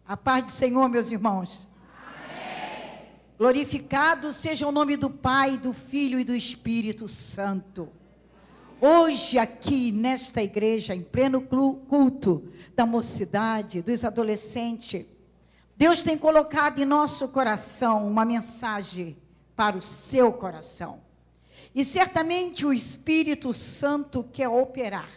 A paz do Senhor, meus irmãos. Amém. Glorificado seja o nome do Pai, do Filho e do Espírito Santo. Hoje aqui nesta igreja, em pleno culto da mocidade, dos adolescentes, Deus tem colocado em nosso coração uma mensagem para o seu coração. E certamente o Espírito Santo quer operar.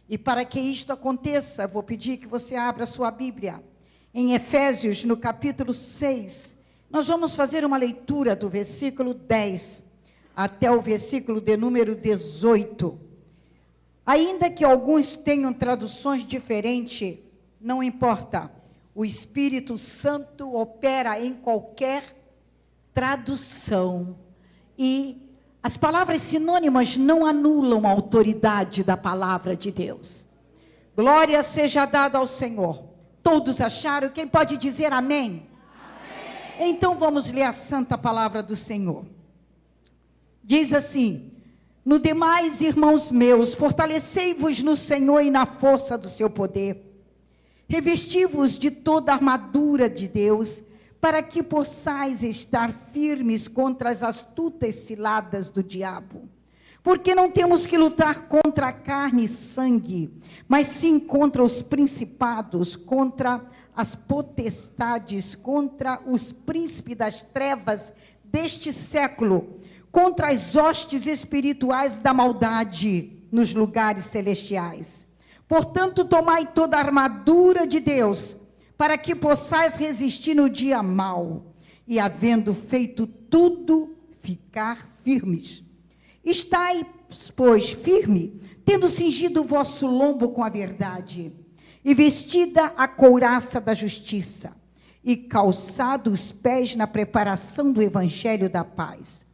E para que isto aconteça, vou pedir que você abra sua Bíblia. Em Efésios, no capítulo 6, nós vamos fazer uma leitura do versículo 10 até o versículo de número 18. Ainda que alguns tenham traduções diferentes, não importa. O Espírito Santo opera em qualquer tradução. E as palavras sinônimas não anulam a autoridade da palavra de Deus. Glória seja dada ao Senhor. Todos acharam? Quem pode dizer amém? Amém. Então vamos ler a santa palavra do Senhor. Diz assim: no demais, irmãos meus, fortalecei-vos no Senhor e na força do seu poder. Revesti-vos de toda a armadura de Deus, para que possais estar firmes contra as astutas ciladas do diabo. Porque não temos que lutar contra a carne e sangue, mas sim contra os principados, contra as potestades, contra os príncipes das trevas deste século, contra as hostes espirituais da maldade nos lugares celestiais. Portanto, tomai toda a armadura de Deus, para que possais resistir no dia mau, e havendo feito tudo, ficar firmes. Estai, pois, firme, tendo cingido o vosso lombo com a verdade, e vestida a couraça da justiça, e calçado os pés na preparação do evangelho da paz,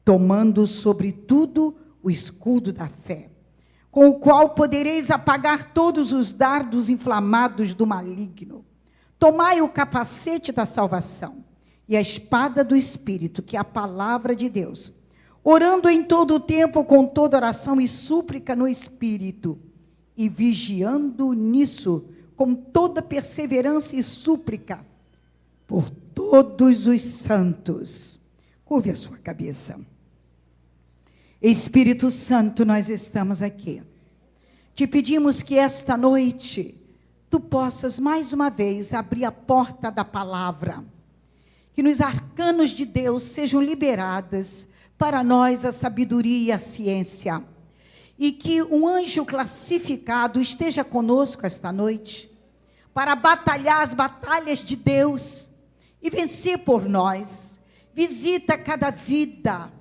tomando sobretudo o escudo da fé, com o qual podereis apagar todos os dardos inflamados do maligno. Tomai o capacete da salvação e a espada do Espírito, que é a palavra de Deus, orando em todo o tempo com toda oração e súplica no Espírito, e vigiando nisso com toda perseverança e súplica por todos os santos. Curve a sua cabeça. Espírito Santo, nós estamos aqui. Te pedimos que esta noite tu possas mais uma vez abrir a porta da palavra, que nos arcanos de Deus sejam liberadas para nós a sabedoria e a ciência, e que um anjo classificado esteja conosco esta noite, para batalhar as batalhas de Deus e vencer por nós. Visita cada vida,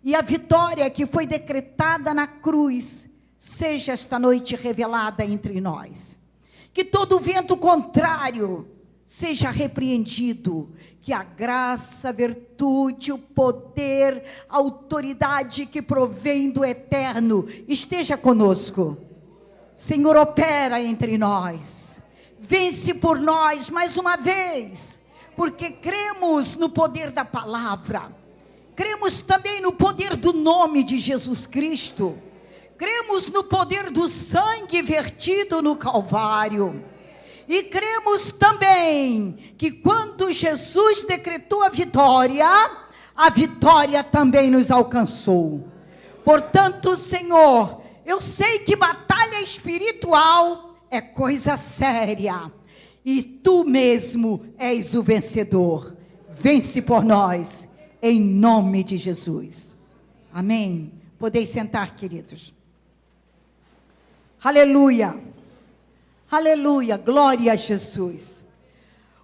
e a vitória que foi decretada na cruz seja esta noite revelada entre nós. Que todo vento contrário seja repreendido, que a graça, a virtude, o poder, a autoridade que provém do eterno esteja conosco. Senhor, opera entre nós, vence por nós mais uma vez, porque cremos no poder da palavra, cremos também no poder do nome de Jesus Cristo, cremos no poder do sangue vertido no Calvário. E cremos também que quando Jesus decretou a vitória também nos alcançou. Portanto, Senhor, eu sei que batalha espiritual é coisa séria. E Tu mesmo és o vencedor. Vence por nós, em nome de Jesus. Amém. Podeis sentar, queridos. Aleluia. Aleluia, glória a Jesus.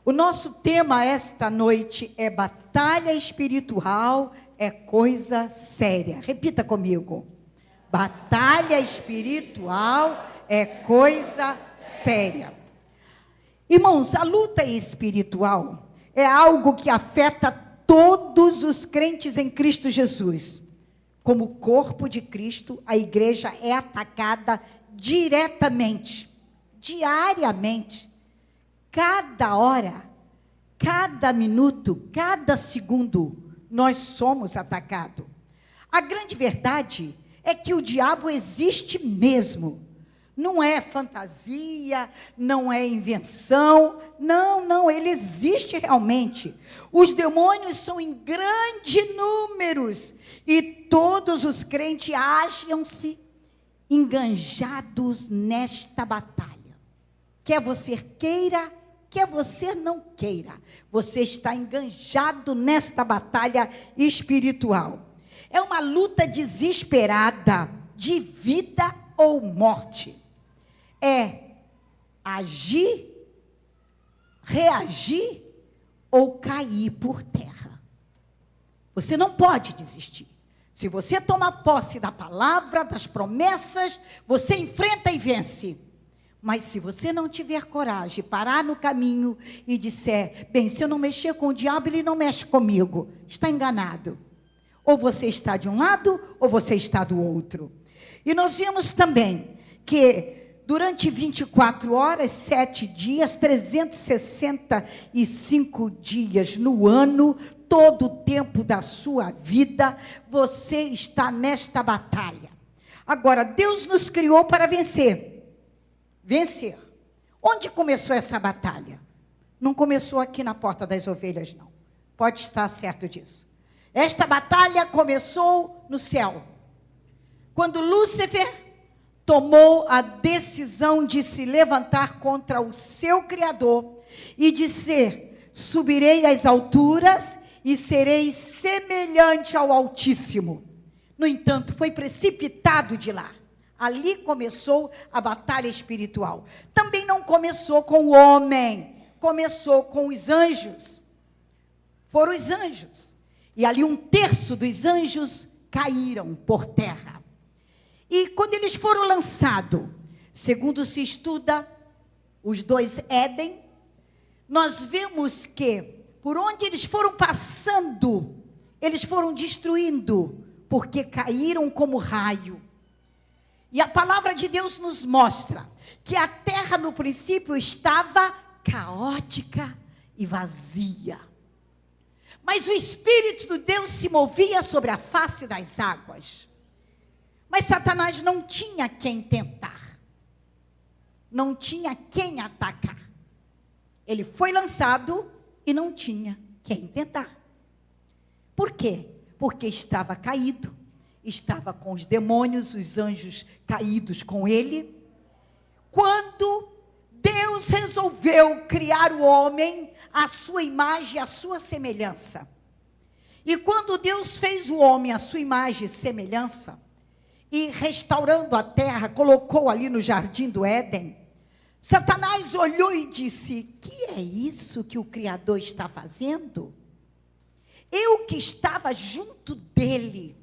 O nosso tema esta noite é batalha espiritual, é coisa séria. Repita comigo. Batalha espiritual é coisa séria. Irmãos, a luta espiritual é algo que afeta todos os crentes em Cristo Jesus. Como corpo de Cristo, a igreja é atacada diretamente, diariamente, cada hora, cada minuto, cada segundo, nós somos atacados. A grande verdade é que o diabo existe mesmo. Não é fantasia, não é invenção, não, ele existe realmente. Os demônios são em grandes números e todos os crentes acham-se enganjados nesta batalha. Quer você queira, quer você não queira, você está enganjado nesta batalha espiritual. É uma luta desesperada de vida ou morte. É agir, reagir ou cair por terra. Você não pode desistir. Se você toma posse da palavra, das promessas, você enfrenta e vence. Mas se você não tiver coragem, parar no caminho e disser, bem, se eu não mexer com o diabo, ele não mexe comigo, está enganado. Ou você está de um lado, ou você está do outro. E nós vimos também que durante 24 horas, 7 dias, 365 dias no ano, todo o tempo da sua vida, você está nesta batalha. Agora, Deus nos criou para vencer. Vencer. Onde começou essa batalha? Não começou aqui na Porta das Ovelhas, não. Pode estar certo disso. Esta batalha começou no céu. Quando Lúcifer tomou a decisão de se levantar contra o seu Criador e dizer, subirei às alturas e serei semelhante ao Altíssimo. No entanto, foi precipitado de lá. Ali começou a batalha espiritual. Também não começou com o homem, começou com os anjos. Foram os anjos. E ali 1/3 dos anjos caíram por terra. E quando eles foram lançados, segundo se estuda, os 2 Éden, nós vemos que, por onde eles foram passando, eles foram destruindo, porque caíram como raio. E a palavra de Deus nos mostra que a terra no princípio estava caótica e vazia. Mas o Espírito de Deus se movia sobre a face das águas. Mas Satanás não tinha quem tentar. Não tinha quem atacar. Ele foi lançado e não tinha quem tentar. Por quê? Porque estava caído. Estava com os demônios, os anjos caídos com ele. Quando Deus resolveu criar o homem à sua imagem e à sua semelhança. E quando Deus fez o homem à sua imagem e semelhança, e restaurando a terra, colocou ali no jardim do Éden, Satanás olhou e disse, que é isso que o Criador está fazendo? Eu que estava junto dele,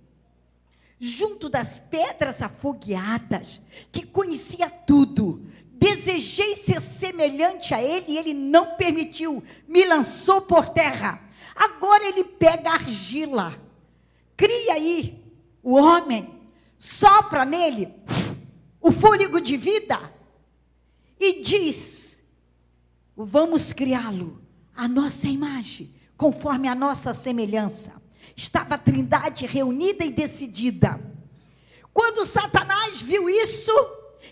junto das pedras afogueadas, que conhecia tudo, desejei ser semelhante a ele, e ele não permitiu, me lançou por terra. Agora ele pega a argila, cria aí o homem, sopra nele o fôlego de vida e diz, vamos criá-lo à nossa imagem, conforme a nossa semelhança. Estava a Trindade reunida e decidida. Quando Satanás viu isso,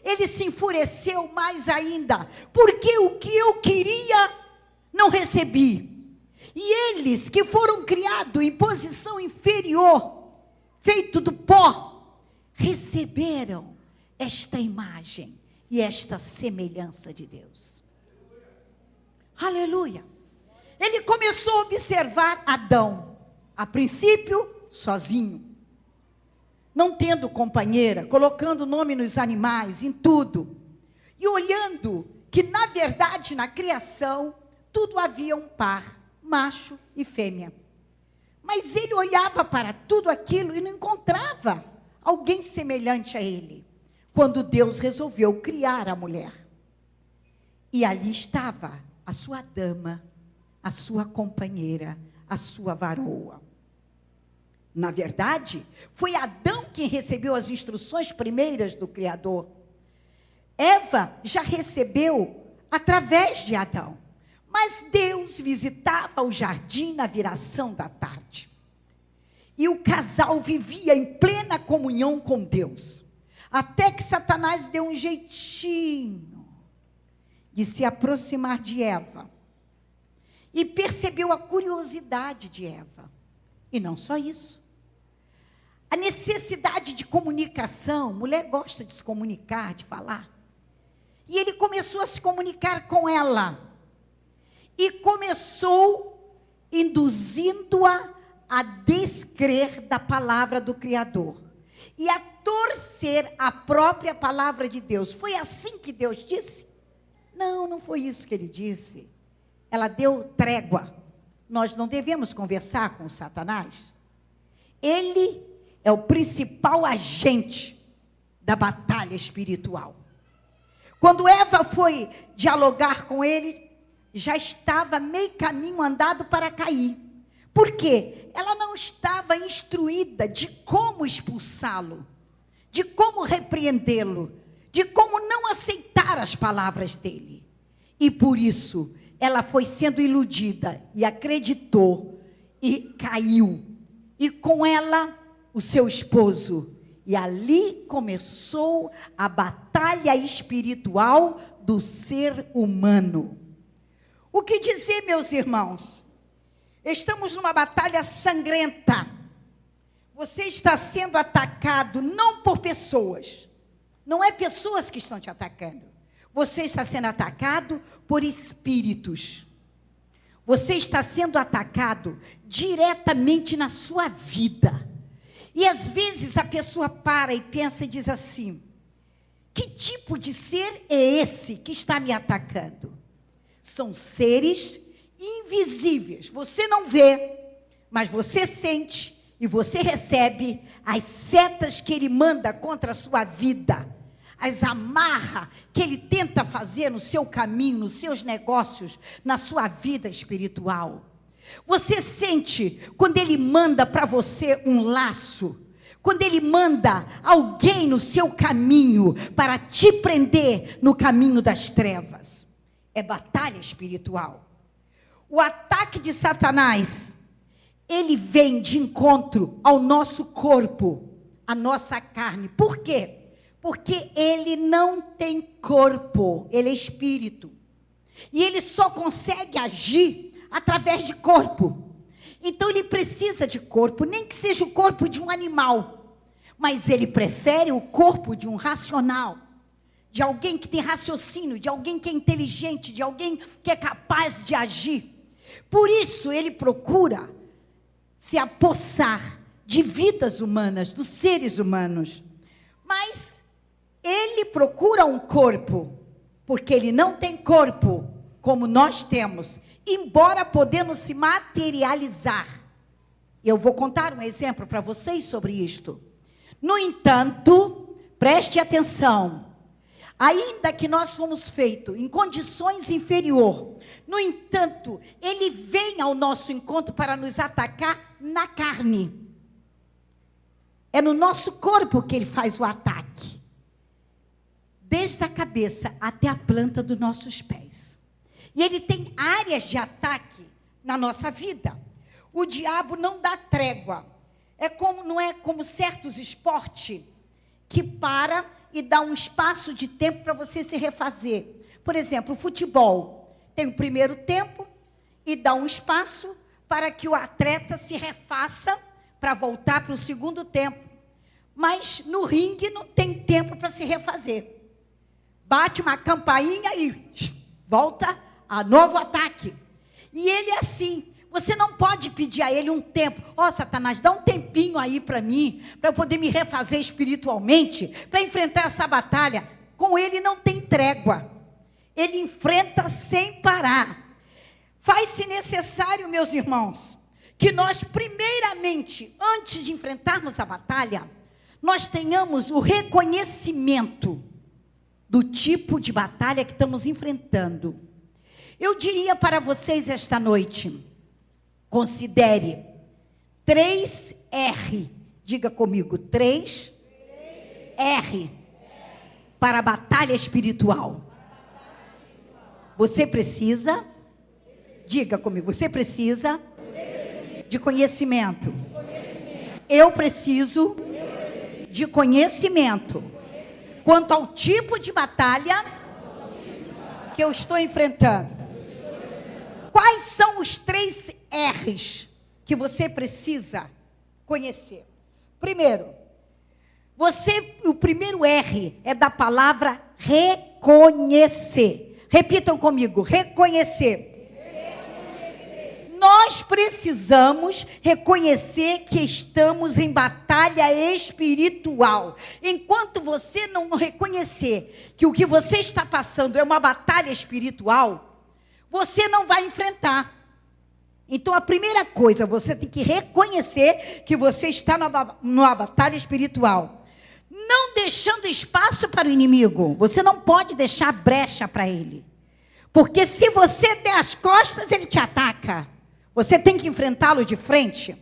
ele se enfureceu mais ainda, porque o que eu queria, não recebi. E eles que foram criados em posição inferior, feito do pó, receberam esta imagem e esta semelhança de Deus. Aleluia. Ele começou a observar Adão, a princípio, sozinho, não tendo companheira, colocando nome nos animais, em tudo, e olhando que, na verdade, na criação, tudo havia um par, macho e fêmea. Mas ele olhava para tudo aquilo e não encontrava alguém semelhante a ele, quando Deus resolveu criar a mulher. E ali estava a sua dama, a sua companheira, a sua varoa. Na verdade, foi Adão quem recebeu as instruções primeiras do Criador. Eva já recebeu através de Adão. Mas Deus visitava o jardim na viração da tarde. E o casal vivia em plena comunhão com Deus. Até que Satanás deu um jeitinho de se aproximar de Eva. E percebeu a curiosidade de Eva. E não só isso. A necessidade de comunicação. Mulher gosta de se comunicar, de falar. E ele começou a se comunicar com ela. E começou induzindo-a a descrer da palavra do Criador. E a torcer a própria palavra de Deus. Foi assim que Deus disse? Não, não foi isso que ele disse. Ela deu trégua. Nós não devemos conversar com Satanás. Ele é o principal agente da batalha espiritual. Quando Eva foi dialogar com ele, já estava meio caminho andado para cair. Por quê? Ela não estava instruída de como expulsá-lo, de como repreendê-lo, de como não aceitar as palavras dele. E por isso, ela foi sendo iludida e acreditou e caiu. E com ela, o seu esposo. E ali começou a batalha espiritual do ser humano. O que dizer, meus irmãos? Estamos numa batalha sangrenta. Você está sendo atacado não por pessoas. Não é pessoas que estão te atacando. Você está sendo atacado por espíritos. Você está sendo atacado diretamente na sua vida. E às vezes a pessoa para e pensa e diz assim: que tipo de ser é esse que está me atacando? São seres invisíveis. Você não vê, mas você sente e você recebe as setas que ele manda contra a sua vida. As amarra que ele tenta fazer no seu caminho, nos seus negócios, na sua vida espiritual. Você sente quando ele manda para você um laço, quando ele manda alguém no seu caminho para te prender no caminho das trevas. É batalha espiritual. O ataque de Satanás, ele vem de encontro ao nosso corpo, à nossa carne. Por quê? Porque ele não tem corpo, ele é espírito. E ele só consegue agir através de corpo. Então ele precisa de corpo, nem que seja o corpo de um animal. Mas ele prefere o corpo de um racional. De alguém que tem raciocínio, de alguém que é inteligente, de alguém que é capaz de agir. Por isso ele procura se apossar de vidas humanas, dos seres humanos. Mas ele procura um corpo, porque ele não tem corpo como nós temos, embora podemos se materializar. Eu vou contar um exemplo para vocês sobre isto. No entanto, preste atenção, ainda que nós fomos feitos em condições inferiores, no entanto, ele vem ao nosso encontro para nos atacar na carne. É no nosso corpo que ele faz o ataque. Desde a cabeça até a planta dos nossos pés. E ele tem áreas de ataque na nossa vida. O diabo não dá trégua. Não é como certos esportes que para e dá um espaço de tempo para você se refazer. Por exemplo, o futebol tem o primeiro tempo e dá um espaço para que o atleta se refaça para voltar para o segundo tempo. Mas no ringue não tem tempo para se refazer. Bate uma campainha e volta a novo ataque. E ele é assim. Você não pode pedir a ele um tempo. Satanás, dá um tempinho aí para mim, para eu poder me refazer espiritualmente, para enfrentar essa batalha. Com ele não tem trégua. Ele enfrenta sem parar. Faz-se necessário, meus irmãos, que nós primeiramente, antes de enfrentarmos a batalha, nós tenhamos o reconhecimento do tipo de batalha que estamos enfrentando. Eu diria para vocês esta noite, considere 3 R, diga comigo, 3 R, para a batalha espiritual. Você precisa, diga comigo, você precisa de conhecimento. Eu preciso de conhecimento. quanto ao tipo de batalha que eu estou enfrentando. Quais são os 3 R's que você precisa conhecer? Primeiro, o primeiro R é da palavra reconhecer. Repitam comigo, reconhecer. Nós precisamos reconhecer que estamos em batalha espiritual. Enquanto você não reconhecer que o que você está passando é uma batalha espiritual, você não vai enfrentar. Então, a primeira coisa, você tem que reconhecer que você está numa batalha espiritual. Não deixando espaço para o inimigo. Você não pode deixar brecha para ele. Porque se você der as costas, ele te ataca. Você tem que enfrentá-lo de frente.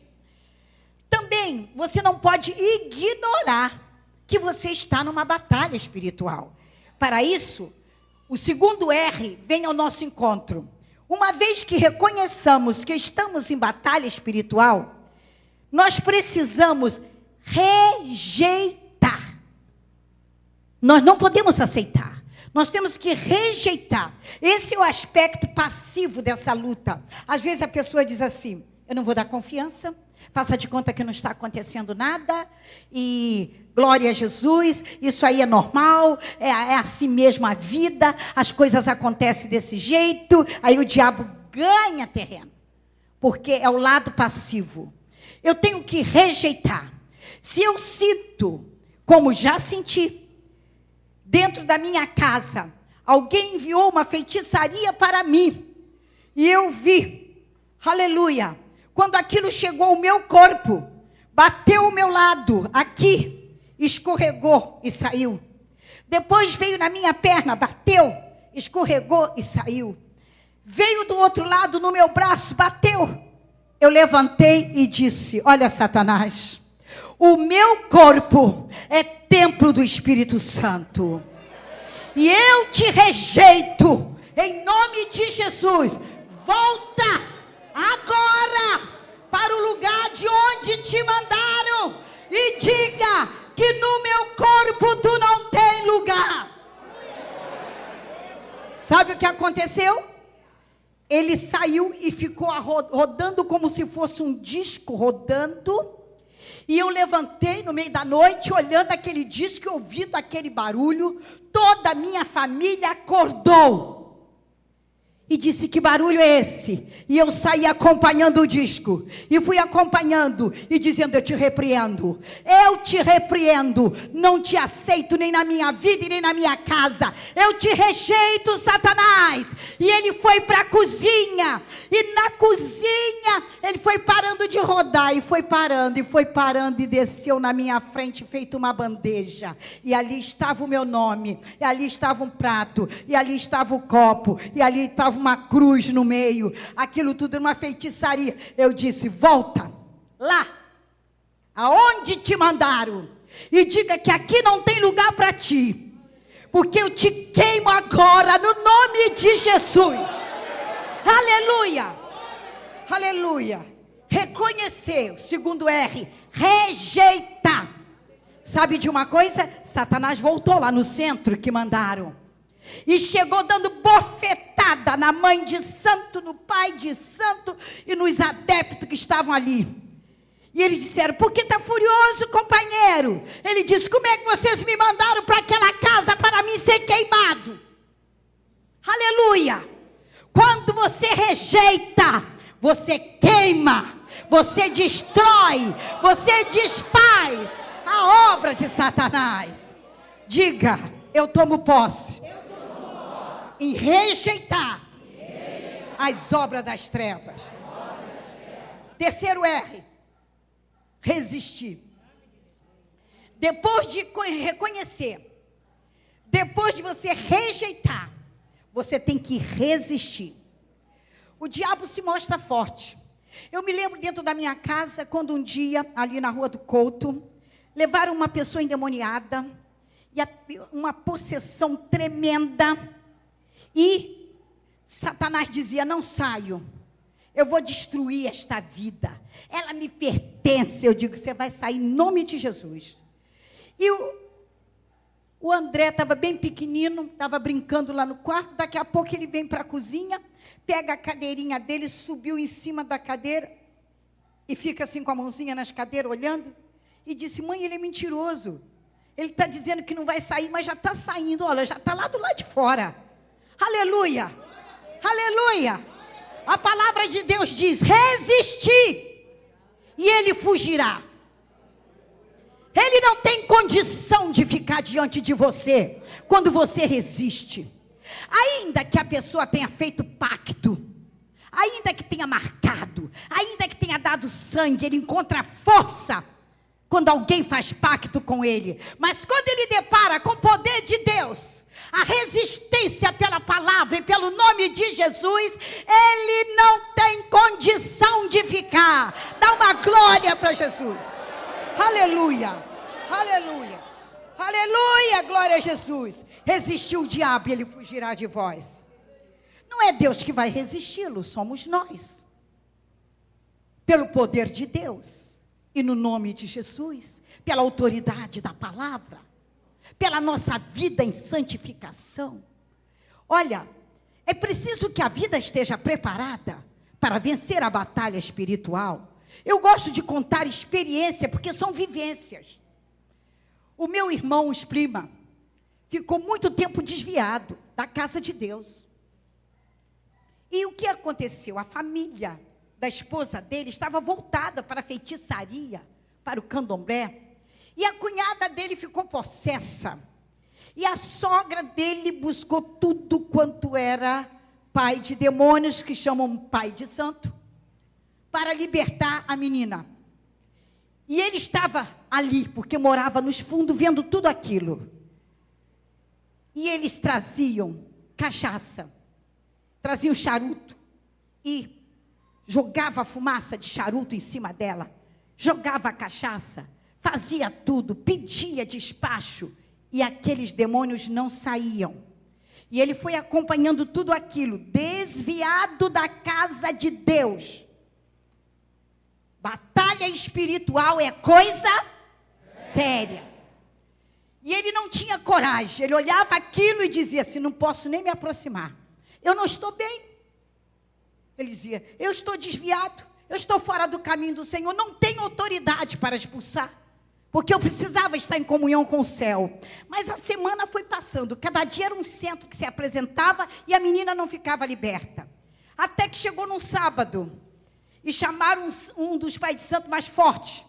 Também, você não pode ignorar que você está numa batalha espiritual. Para isso, o segundo R vem ao nosso encontro. Uma vez que reconheçamos que estamos em batalha espiritual, nós precisamos rejeitar. Nós não podemos aceitar. Nós temos que rejeitar. Esse é o aspecto passivo dessa luta. Às vezes a pessoa diz assim, eu não vou dar confiança, faça de conta que não está acontecendo nada, e glória a Jesus, isso aí é normal, é assim mesmo a vida, as coisas acontecem desse jeito, aí o diabo ganha terreno, porque é o lado passivo. Eu tenho que rejeitar. Se eu sinto, como já senti, dentro da minha casa, alguém enviou uma feitiçaria para mim, e eu vi, aleluia, quando aquilo chegou ao meu corpo, bateu o meu lado, aqui, escorregou e saiu. Depois veio na minha perna, bateu, escorregou e saiu. Veio do outro lado no meu braço, bateu. Eu levantei e disse, olha Satanás, o meu corpo é templo do Espírito Santo. E eu te rejeito, em nome de Jesus. Volta agora para o lugar de onde te mandaram. E diga que no meu corpo tu não tem lugar. Sabe o que aconteceu? Ele saiu e ficou rodando como se fosse um disco rodando. E eu levantei no meio da noite, olhando aquele disco, ouvindo aquele barulho. Toda a minha família acordou. E disse, que barulho é esse? E eu saí acompanhando o disco. E fui acompanhando e dizendo, eu te repreendo. Eu te repreendo. Não te aceito nem na minha vida e nem na minha casa. Eu te rejeito, Satanás. E ele foi para a cozinha. E na cozinha, ele foi parando de rodar. E foi parando, e foi parando. E desceu na minha frente, feito uma bandeja. E ali estava o meu nome. E ali estava um prato. E ali estava o copo. E ali estava uma cruz no meio, aquilo tudo era uma feitiçaria. Eu disse, volta lá, aonde te mandaram, e diga que aqui não tem lugar para ti, porque eu te queimo agora, no nome de Jesus. Aleluia, aleluia. Reconhecer, o segundo R, rejeitar. Sabe de uma coisa? Satanás voltou lá no centro que mandaram. E chegou dando bofetada na mãe de santo, no pai de santo e nos adeptos que estavam ali. E eles disseram, por que está furioso, companheiro? Ele disse, como é que vocês me mandaram para aquela casa para mim ser queimado? Aleluia! Quando você rejeita, você queima, você destrói, você desfaz a obra de Satanás. Diga, eu tomo posse em rejeitar as obras das trevas. Terceiro R, resistir. Depois de reconhecer, depois de você rejeitar, você tem que resistir. O diabo se mostra forte. Eu me lembro dentro da minha casa, quando um dia, ali na Rua do Couto, levaram uma pessoa endemoniada, e uma possessão tremenda. E Satanás dizia, não saio, eu vou destruir esta vida, ela me pertence. Eu digo, você vai sair em nome de Jesus. E O André estava bem pequenino, estava brincando lá no quarto, daqui a pouco ele vem para a cozinha, pega a cadeirinha dele, subiu em cima da cadeira, e fica assim com a mãozinha nas cadeiras, olhando, e disse, mãe, ele é mentiroso. Ele está dizendo que não vai sair, mas já está saindo, olha, já está lá do lado de fora. Aleluia! Aleluia! A palavra de Deus diz, resistir, e ele fugirá. Ele não tem condição de ficar diante de você, quando você resiste. Ainda que a pessoa tenha feito pacto, ainda que tenha marcado, ainda que tenha dado sangue, ele encontra força, quando alguém faz pacto com ele. Mas quando ele depara com o poder de Deus, a resistência pela palavra e pelo nome de Jesus, ele não tem condição de ficar. Dá uma glória para Jesus. Aleluia, aleluia, aleluia, glória a Jesus. Resistiu o diabo e ele fugirá de vós. Não é Deus que vai resisti-lo, somos nós. Pelo poder de Deus e no nome de Jesus, pela autoridade da palavra, pela nossa vida em santificação. Olha, é preciso que a vida esteja preparada para vencer a batalha espiritual. Eu gosto de contar experiência, porque são vivências. O meu irmão Esprima ficou muito tempo desviado da casa de Deus. E o que aconteceu? A família da esposa dele estava voltada para a feitiçaria, para o candomblé. E a cunhada dele ficou possessa. E a sogra dele buscou tudo quanto era pai de demônios, que chamam pai de santo, para libertar a menina. E ele estava ali, porque morava nos fundos, vendo tudo aquilo. E eles traziam cachaça, traziam charuto, e jogava a fumaça de charuto em cima dela, jogava a cachaça, fazia tudo, pedia despacho, e aqueles demônios não saíam. E ele foi acompanhando tudo aquilo, desviado da casa de Deus. Batalha espiritual é coisa séria. E ele não tinha coragem. Ele olhava aquilo e dizia assim, não posso nem me aproximar. Eu não estou bem. Ele dizia, eu estou desviado. Eu estou fora do caminho do Senhor. Não tenho autoridade para expulsar. Porque eu precisava estar em comunhão com o céu. Mas a semana foi passando. Cada dia era um centro que se apresentava e a menina não ficava liberta. Até que chegou num sábado. E chamaram um dos pais de santo mais fortes.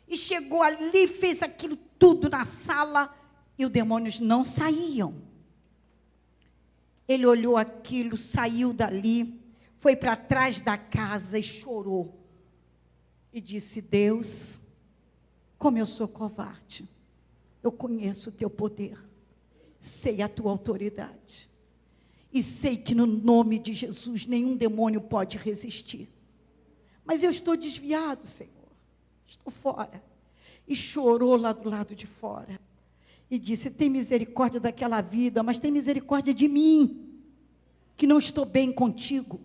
E chegou ali, fez aquilo tudo na sala. E os demônios não saíam. Ele olhou aquilo, saiu dali. Foi para trás da casa e chorou. E disse, Deus, como eu sou covarde. Eu conheço o teu poder. Sei a tua autoridade. E sei que no nome de Jesus nenhum demônio pode resistir. Mas eu estou desviado, Senhor. Estou fora. E chorou lá do lado de fora. E disse, tem misericórdia daquela vida, mas tem misericórdia de mim, que não estou bem contigo.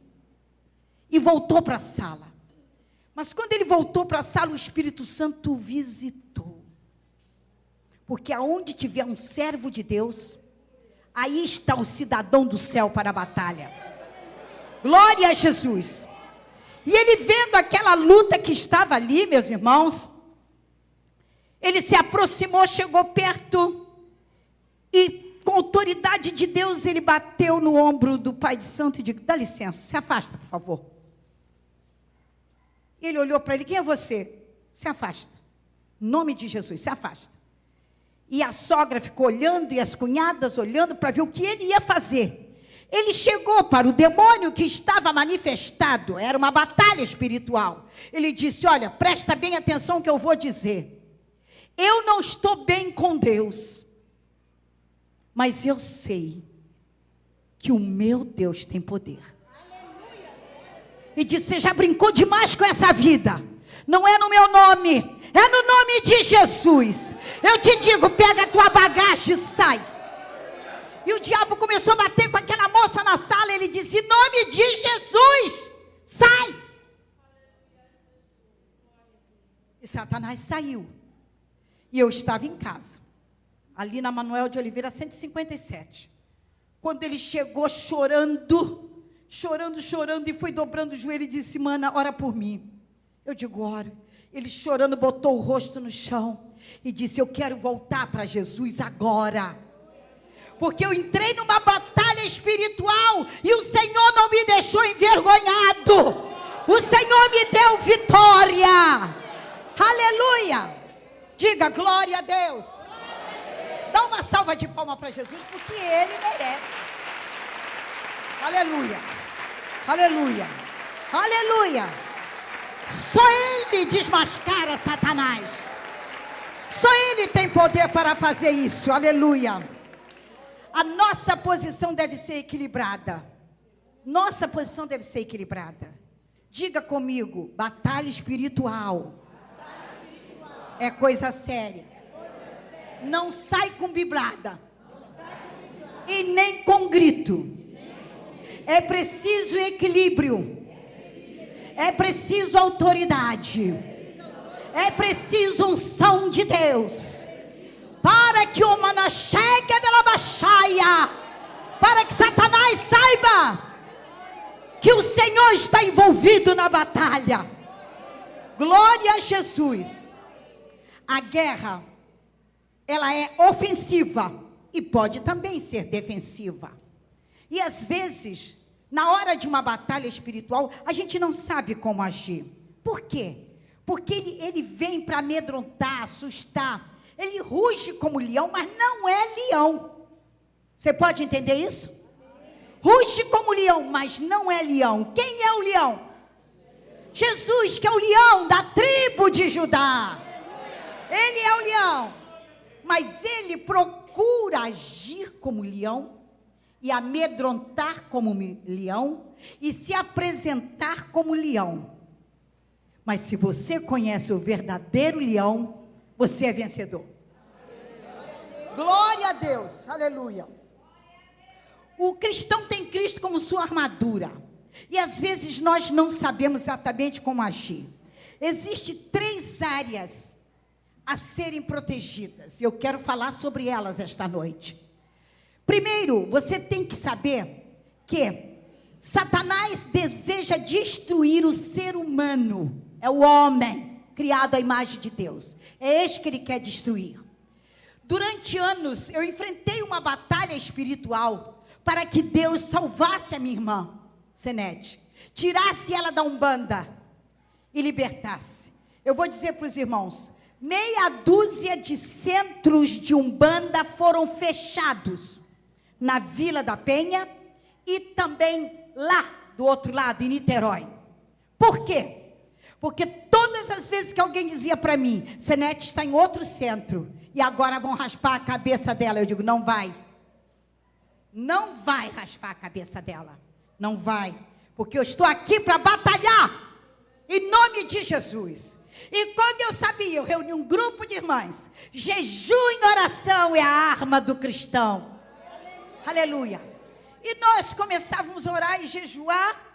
E voltou para a sala. Mas quando ele voltou para a sala, o Espírito Santo o visitou. Porque aonde tiver um servo de Deus, aí está o cidadão do céu para a batalha. Glória a Jesus. E ele vendo aquela luta que estava ali, meus irmãos, ele se aproximou, chegou perto, e com a autoridade de Deus, ele bateu no ombro do pai de santo e disse, dá licença, se afasta, por favor. Ele olhou para ele, quem é você? Se afasta. Em nome de Jesus, se afasta. E a sogra ficou olhando, e as cunhadas olhando, para ver o que ele ia fazer. Ele chegou para o demônio que estava manifestado, era uma batalha espiritual. Ele disse, olha, presta bem atenção que eu vou dizer. Eu não estou bem com Deus, mas eu sei que o meu Deus tem poder. E disse, você já brincou demais com essa vida. Não é no meu nome, é no nome de Jesus. Eu te digo, pega a tua bagagem e sai. E o diabo começou a bater com aquela moça na sala. Ele disse, em nome de Jesus, sai. E Satanás saiu. E eu estava em casa. ali na Manuel de Oliveira, 157. Quando ele chegou chorando, e foi dobrando o joelho e disse: mana, ora por mim. Eu digo: ora. Ele chorando, botou o rosto no chão e disse: eu quero voltar para Jesus agora, porque eu entrei numa batalha espiritual e o Senhor não me deixou envergonhado, o Senhor me deu vitória. Aleluia! Diga glória a Deus. Dá uma salva de palmas para Jesus, porque Ele merece. Aleluia, aleluia, aleluia. Só Ele desmascara Satanás. Só Ele tem poder para fazer isso, aleluia. A nossa posição deve ser equilibrada. Nossa posição deve ser equilibrada. Diga comigo: batalha espiritual é coisa séria. Não sai com biblada e nem com grito. É preciso equilíbrio. É preciso autoridade. É preciso unção de Deus. Para que o mana chegue dela baixaia. Para que Satanás saiba que o Senhor está envolvido na batalha. Glória a Jesus. A guerra, ela é ofensiva e pode também ser defensiva. E às vezes, na hora de uma batalha espiritual, a gente não sabe como agir. Por quê? Porque ele vem para amedrontar, assustar. Ele ruge como leão, mas não é leão. Você pode entender isso? Ruge como leão, mas não é leão. Quem é o leão? Jesus, que é o leão da tribo de Judá. Ele é o leão. Mas ele procura agir como leão e amedrontar como leão e se apresentar como leão. Mas se você conhece o verdadeiro leão, você é vencedor. Glória a Deus, aleluia. O cristão tem Cristo como sua armadura. E às vezes nós não sabemos exatamente como agir. Existem 3 áreas a serem protegidas. E eu quero falar sobre elas esta noite. Primeiro, você tem que saber que Satanás deseja destruir o ser humano. É o homem, criado à imagem de Deus. É este que ele quer destruir. Durante anos, eu enfrentei uma batalha espiritual para que Deus salvasse a minha irmã, Senete. Tirasse ela da Umbanda e libertasse. Eu vou dizer para os irmãos, meia dúzia de centros de Umbanda foram fechados na Vila da Penha e também lá do outro lado, em Niterói. Por quê? Porque todas as vezes que alguém dizia para mim: Senete está em outro centro e agora vão raspar a cabeça dela, eu digo: não vai. Não vai raspar a cabeça dela. Não vai. Porque eu estou aqui para batalhar em nome de Jesus. E quando eu sabia, eu reuni um grupo de irmãs. Jejum e oração é a arma do cristão. Aleluia. E nós começávamos a orar e jejuar.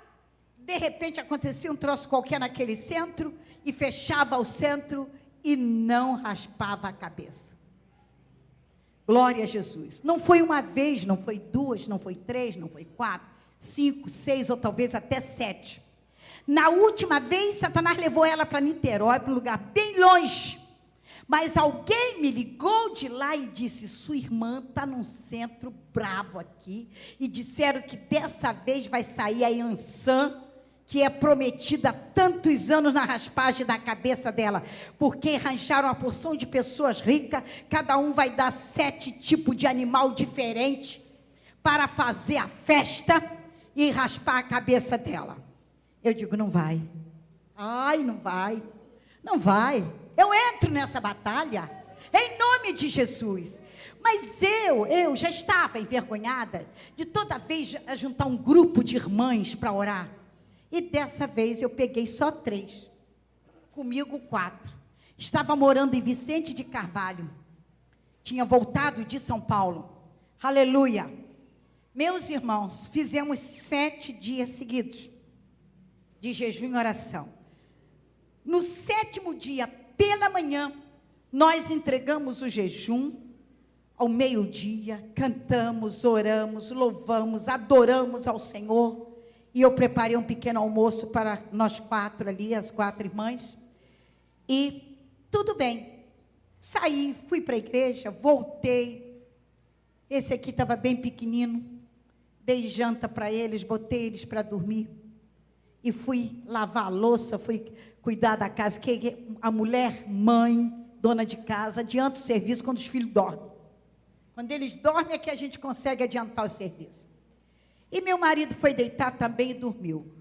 De repente acontecia um troço qualquer naquele centro. E fechava o centro e não raspava a cabeça. Glória a Jesus. Não foi uma vez, não foi 2, não foi 3, não foi 4, 5, 6 ou talvez até 7. Na última vez, Satanás levou ela para Niterói, para um lugar bem longe. Mas alguém me ligou de lá e disse: sua irmã está num centro brabo aqui. E disseram que dessa vez vai sair a Iansã, que é prometida há tantos anos na raspagem da cabeça dela. Porque arranjaram uma porção de pessoas ricas, cada um vai dar 7 tipos de animal diferente para fazer a festa e raspar a cabeça dela. Eu digo: não vai. Ai, não vai. Não vai. Eu entro nessa batalha em nome de Jesus. Mas eu já estava envergonhada de toda vez juntar um grupo de irmãs para orar. E dessa vez eu peguei só 3. Comigo 4. Estava morando em Vicente de Carvalho. Tinha voltado de São Paulo. Aleluia. Meus irmãos, fizemos 7 dias seguidos de jejum e oração. No 7º dia, pela manhã, nós entregamos o jejum, ao meio-dia, cantamos, oramos, louvamos, adoramos ao Senhor. E eu preparei um pequeno almoço para nós 4 ali, as 4 irmãs. E tudo bem. Saí, fui para a igreja, voltei. Esse aqui estava bem pequenino. Dei janta para eles, botei eles para dormir. E fui lavar a louça, fui cuidar da casa. Que a mulher, mãe, dona de casa, adianta o serviço quando os filhos dormem. Quando eles dormem é que a gente consegue adiantar o serviço. E meu marido foi deitar também e dormiu.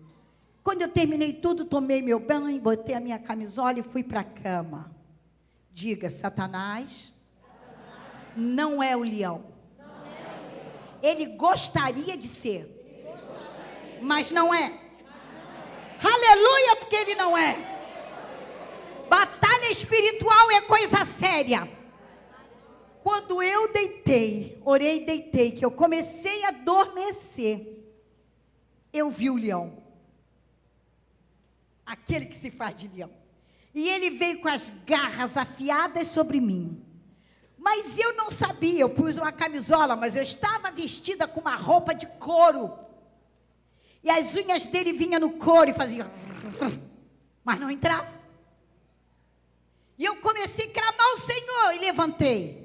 Quando eu terminei tudo, tomei meu banho, botei a minha camisola e fui para a cama. Diga, Satanás, não é o leão. Ele gostaria de ser, mas não é. Aleluia, porque ele não é. Batalha espiritual é coisa séria. Quando eu deitei, orei e deitei, que eu comecei a adormecer, eu vi o leão. Aquele que se faz de leão. E ele veio com as garras afiadas sobre mim. Mas eu não sabia, eu pus uma camisola, mas eu estava vestida com uma roupa de couro. E as unhas dele vinham no couro e faziam... Mas não entrava. E eu comecei a clamar ao Senhor e levantei.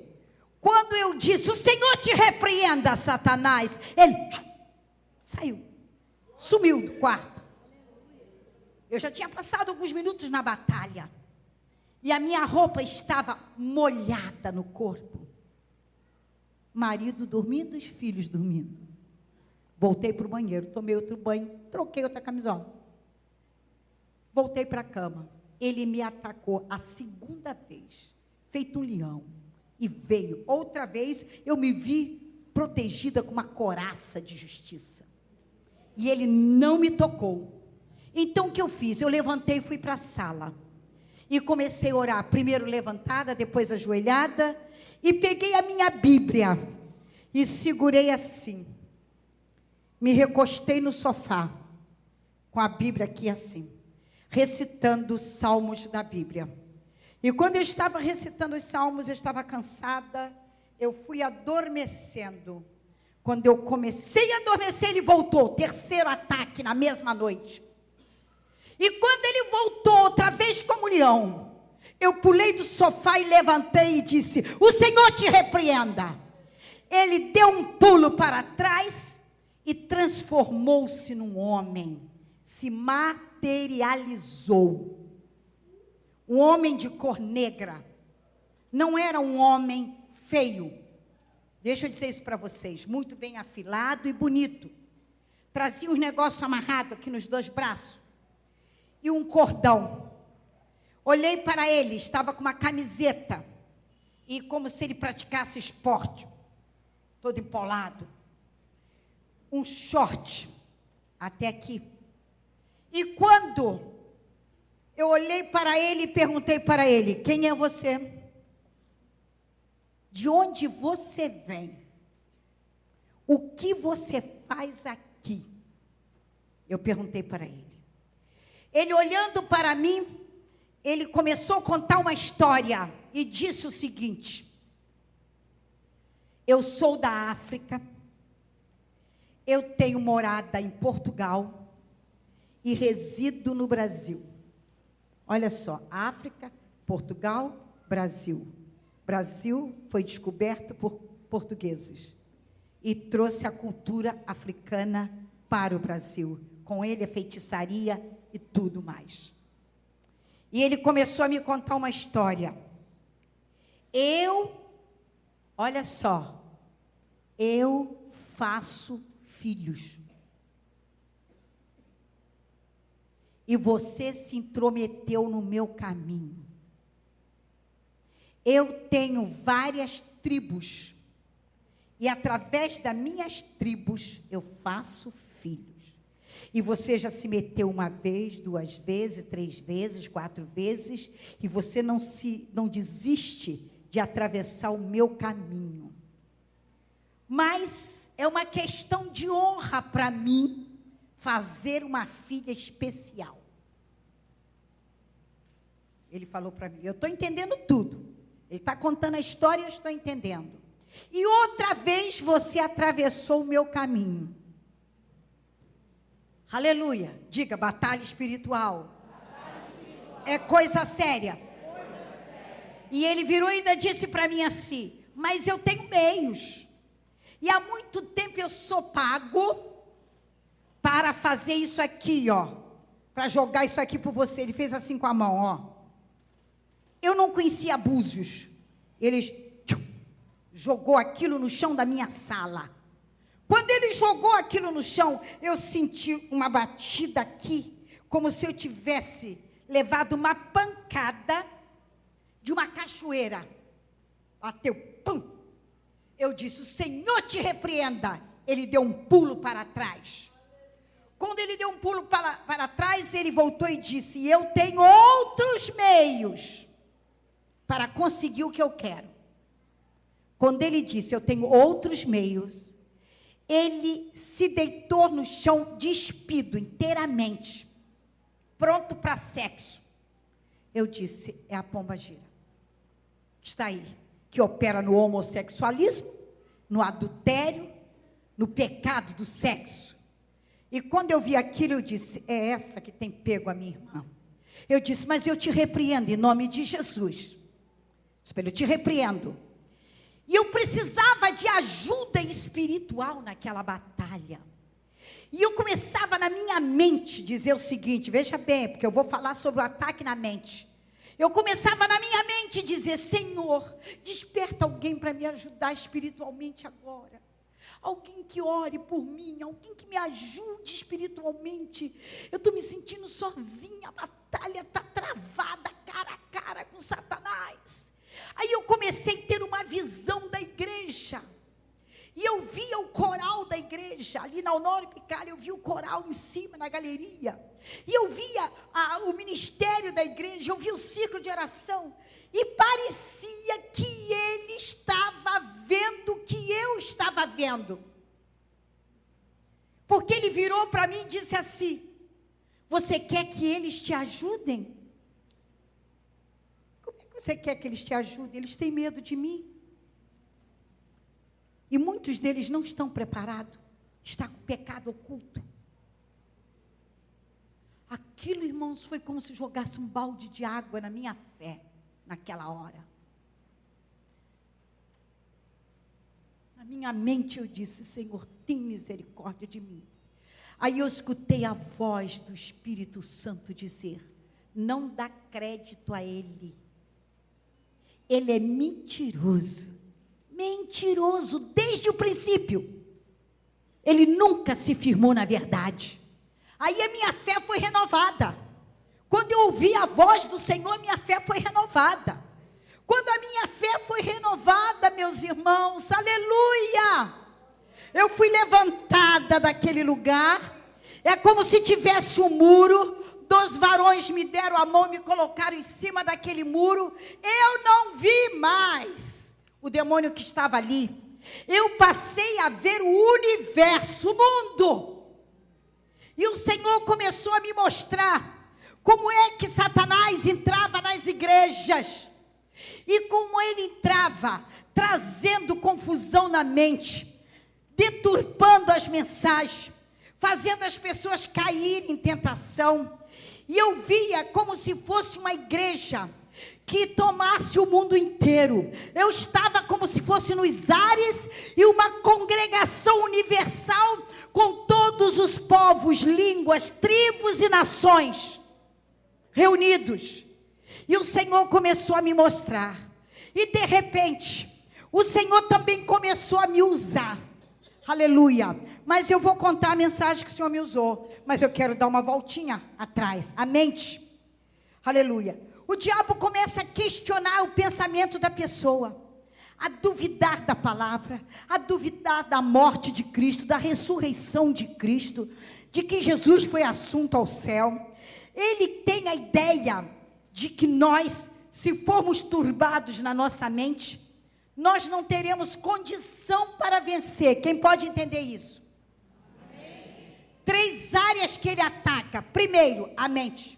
Quando eu disse, o Senhor te repreenda, Satanás, ele saiu, sumiu do quarto. Eu já tinha passado alguns minutos na batalha. E a minha roupa estava molhada no corpo. Marido dormindo, os filhos dormindo. Voltei para o banheiro, tomei outro banho, troquei outra camisola. Voltei para a cama. Ele me atacou a segunda vez, feito um leão. E veio. Outra vez, eu me vi protegida com uma couraça de justiça. E ele não me tocou. Então, o que eu fiz? Eu levantei e fui para a sala. E comecei a orar. Primeiro levantada, depois ajoelhada. E peguei a minha Bíblia. E segurei assim. Me recostei no sofá. Com a Bíblia aqui assim. Recitando os salmos da Bíblia. E quando eu estava recitando os salmos, eu estava cansada, eu fui adormecendo. Quando eu comecei a adormecer, ele voltou, terceiro ataque na mesma noite. E quando ele voltou outra vez como leão, eu pulei do sofá e levantei e disse, o Senhor te repreenda. Ele deu um pulo para trás e transformou-se num homem, se materializou. Um homem de cor negra, não era um homem feio, deixa eu dizer isso para vocês, muito bem afilado e bonito, trazia uns negócios amarrados aqui nos 2 braços, e um cordão. Olhei para ele, estava com uma camiseta, e como se ele praticasse esporte, todo empolado, um short, até aqui, e quando eu olhei para ele e perguntei para ele, quem é você? De onde você vem? O que você faz aqui? Eu perguntei para ele. Ele olhando para mim, ele começou a contar uma história e disse o seguinte, eu sou da África, eu tenho morada em Portugal e resido no Brasil. Olha só, África, Portugal, Brasil. Brasil foi descoberto por portugueses e trouxe a cultura africana para o Brasil. Com ele a feitiçaria e tudo mais. E ele começou a me contar uma história. Olha só, eu faço filhos. E você se intrometeu no meu caminho. Eu tenho várias tribos. E através das minhas tribos, eu faço filhos. E você já se meteu 1 vez, 2 vezes, 3 vezes, 4 vezes. E você não desiste de atravessar o meu caminho. Mas é uma questão de honra para mim fazer uma filha especial. Ele falou para mim, eu estou entendendo tudo. Ele está contando a história e eu estou entendendo. E outra vez você atravessou o meu caminho. Aleluia. Diga, batalha espiritual. É coisa séria. E ele virou e ainda disse para mim assim: mas eu tenho meios. E há muito tempo eu sou pago para fazer isso aqui, ó. Para jogar isso aqui por você. Ele fez assim com a mão, ó. Eu não conhecia Búzios. Ele jogou aquilo no chão da minha sala. Quando ele jogou aquilo no chão, eu senti uma batida aqui, como se eu tivesse levado uma pancada de uma cachoeira. Bateu, pum. Eu disse: o Senhor te repreenda. Ele deu um pulo para trás. Quando ele deu um pulo para trás, ele voltou e disse: eu tenho outros meios para conseguir o que eu quero. Quando ele disse: eu tenho outros meios, ele se deitou no chão despido inteiramente, pronto para sexo. Eu disse: é a pombagira. Está aí, que opera no homossexualismo, no adultério, no pecado do sexo. E quando eu vi aquilo, eu disse: é essa que tem pego a minha irmã. Eu disse: mas eu te repreendo em nome de Jesus. Eu te repreendo. E eu precisava de ajuda espiritual naquela batalha. E eu começava na minha mente dizer o seguinte, veja bem, porque eu vou falar sobre o ataque na mente. Eu começava na minha mente dizer: Senhor, desperta alguém para me ajudar espiritualmente agora. Alguém que ore por mim, alguém que me ajude espiritualmente. Eu estou me sentindo sozinha, a batalha está travada, cara a cara com Satanás. Aí eu comecei a ter uma visão da igreja. E eu via o coral da igreja, ali na Honório Picalha, eu via o coral em cima, na galeria. E eu via o ministério da igreja, eu via o círculo de oração. E parecia que ele estava vendo o que eu estava vendo. Porque ele virou para mim e disse assim: você quer que eles te ajudem? Como é que você quer que eles te ajudem? Eles têm medo de mim. E muitos deles não estão preparados. Está com pecado oculto. Aquilo, irmãos, foi como se jogasse um balde de água na minha fé, naquela hora. Na minha mente eu disse: Senhor, tem misericórdia de mim. Aí eu escutei a voz do Espírito Santo dizer: não dá crédito a ele. Ele é mentiroso. Mentiroso desde o princípio. Ele nunca se firmou na verdade. Aí a minha fé foi renovada. Quando eu ouvi a voz do Senhor, minha fé foi renovada. Quando a minha fé foi renovada, meus irmãos, aleluia, eu fui levantada daquele lugar. É como se tivesse um muro. 2 varões me deram a mão e me colocaram em cima daquele muro. Eu não vi mais o demônio que estava ali. Eu passei a ver o universo, o mundo. E o Senhor começou a me mostrar como é que Satanás entrava nas igrejas. E como ele entrava, trazendo confusão na mente, deturpando as mensagens, fazendo as pessoas caírem em tentação. E eu via como se fosse uma igreja que tomasse o mundo inteiro. Eu estava como se fosse nos ares e uma congregação universal com todos os povos, línguas, tribos e nações reunidos. E o Senhor começou a me mostrar. E de repente, o Senhor também começou a me usar. Aleluia. Mas eu vou contar a mensagem que o Senhor me usou. Mas eu quero dar uma voltinha atrás. A mente. Aleluia. O diabo começa a questionar o pensamento da pessoa. A duvidar da palavra. A duvidar da morte de Cristo. Da ressurreição de Cristo. De que Jesus foi assunto ao céu. Ele tem a ideia de que nós, se formos turbados na nossa mente, nós não teremos condição para vencer. Quem pode entender isso? Amém. 3 áreas que ele ataca. Primeiro, a mente.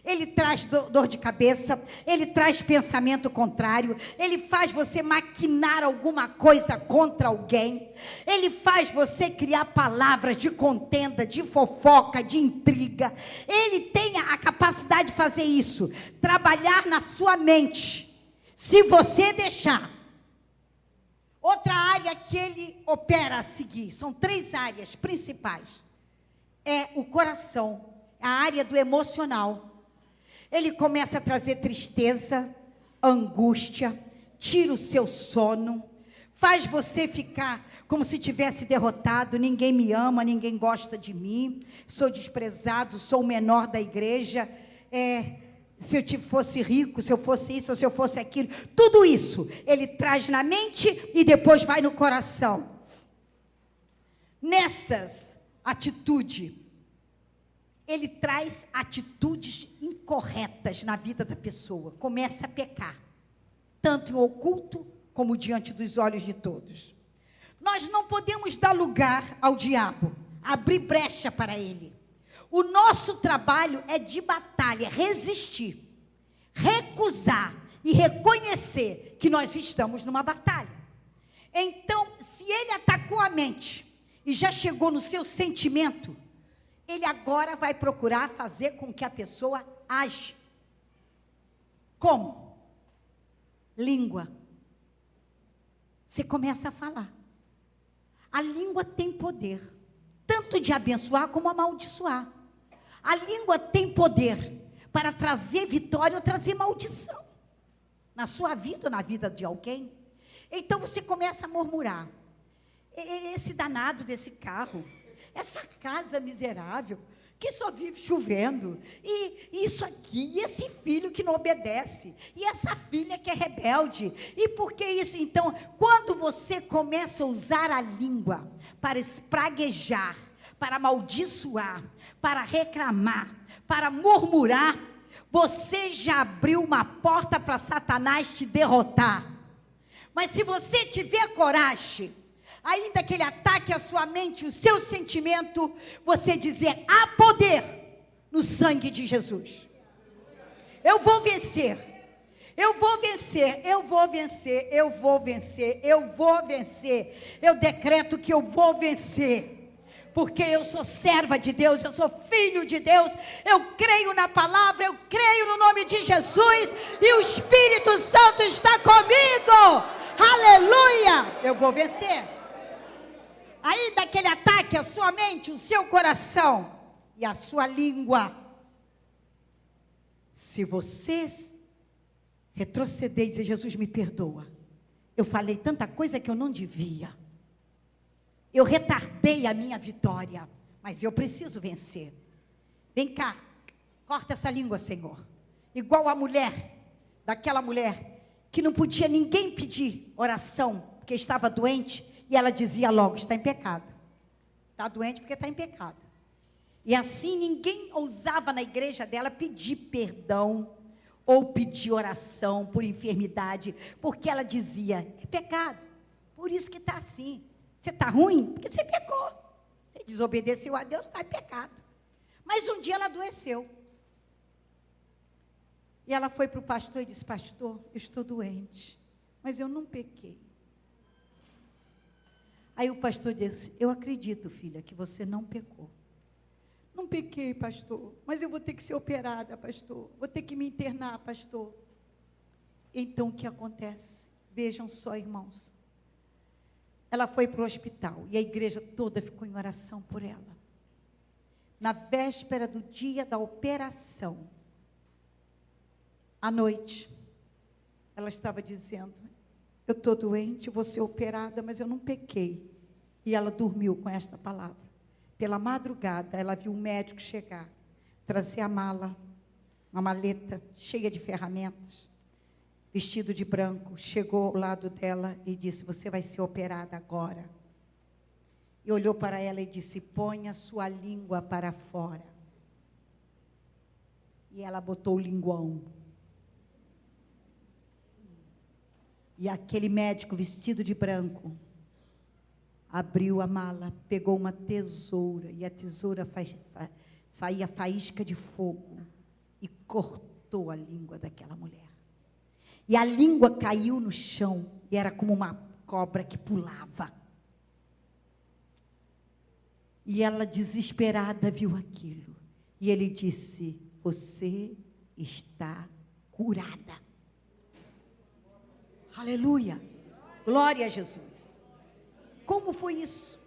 Ele traz dor de cabeça, ele traz pensamento contrário, ele faz você maquinar alguma coisa contra alguém, ele faz você criar palavras de contenda, de fofoca, de intriga. Ele tem a capacidade de fazer isso, trabalhar na sua mente, se você deixar. Outra área que ele opera a seguir, são 3 áreas principais. É o coração, a área do emocional. Ele começa a trazer tristeza, angústia, tira o seu sono, faz você ficar como se tivesse derrotado. Ninguém me ama, ninguém gosta de mim, sou desprezado, sou o menor da igreja, se eu fosse rico, se eu fosse isso, se eu fosse aquilo. Tudo isso ele traz na mente e depois vai no coração. Nessas atitudes, ele traz atitudes incorretas na vida da pessoa. Começa a pecar, tanto em oculto como diante dos olhos de todos. Nós não podemos dar lugar ao diabo, abrir brecha para ele. O nosso trabalho é de batalha, resistir, recusar e reconhecer que nós estamos numa batalha. Então, se ele atacou a mente e já chegou no seu sentimento, ele agora vai procurar fazer com que a pessoa age. Como? Língua. Você começa a falar. A língua tem poder, tanto de abençoar como amaldiçoar. A língua tem poder para trazer vitória ou trazer maldição na sua vida ou na vida de alguém. Então você começa a murmurar. Esse danado desse carro, essa casa miserável, que só vive chovendo, e isso aqui, e esse filho que não obedece, e essa filha que é rebelde, e por que isso? Então, quando você começa a usar a língua para espraguejar, para amaldiçoar, para reclamar, para murmurar, você já abriu uma porta para Satanás te derrotar. Mas se você tiver coragem, ainda que ele ataque a sua mente, o seu sentimento, você dizer: há poder no sangue de Jesus. Eu vou vencer, eu vou vencer, eu vou vencer, eu vou vencer, eu vou vencer. Eu decreto que eu vou vencer, porque eu sou serva de Deus, eu sou filho de Deus, eu creio na palavra, eu creio no nome de Jesus, e o Espírito Santo está comigo. Aleluia! Eu vou vencer. Aí daquele ataque a sua mente, o seu coração e a sua língua. Se vocês retroceder e dizer: Jesus, me perdoa, eu falei tanta coisa que eu não devia, eu retardei a minha vitória, mas eu preciso vencer. Vem cá, corta essa língua, Senhor. Igual a mulher, daquela mulher que não podia ninguém pedir oração, porque estava doente, e ela dizia logo: está em pecado. Está doente porque está em pecado. E assim ninguém ousava na igreja dela pedir perdão, ou pedir oração por enfermidade, porque ela dizia: é pecado, por isso que está assim. Você está ruim? Porque você pecou. Você desobedeceu a Deus, está em pecado. Mas um dia ela adoeceu. E ela foi para o pastor e disse: pastor, eu estou doente, mas eu não pequei. Aí o pastor disse: eu acredito, filha, que você não pecou. Não pequei, pastor, mas eu vou ter que ser operada, pastor. Vou ter que me internar, pastor. Então o que acontece? Vejam só, irmãos. Ela foi para o hospital e a igreja toda ficou em oração por ela. Na véspera do dia da operação, à noite, ela estava dizendo: eu estou doente, vou ser operada, mas eu não pequei. E ela dormiu com esta palavra. Pela madrugada, ela viu um médico chegar, trazer a mala, uma maleta cheia de ferramentas, vestido de branco, chegou ao lado dela e disse: você vai ser operada agora. E olhou para ela e disse: ponha sua língua para fora. E ela botou o linguão. E aquele médico vestido de branco abriu a mala, pegou uma tesoura, e a tesoura saía faísca de fogo, e cortou a língua daquela mulher. E a língua caiu no chão, e era como uma cobra que pulava. E ela, desesperada, viu aquilo. E ele disse: você está curada. Aleluia. Glória a Jesus. Como foi isso?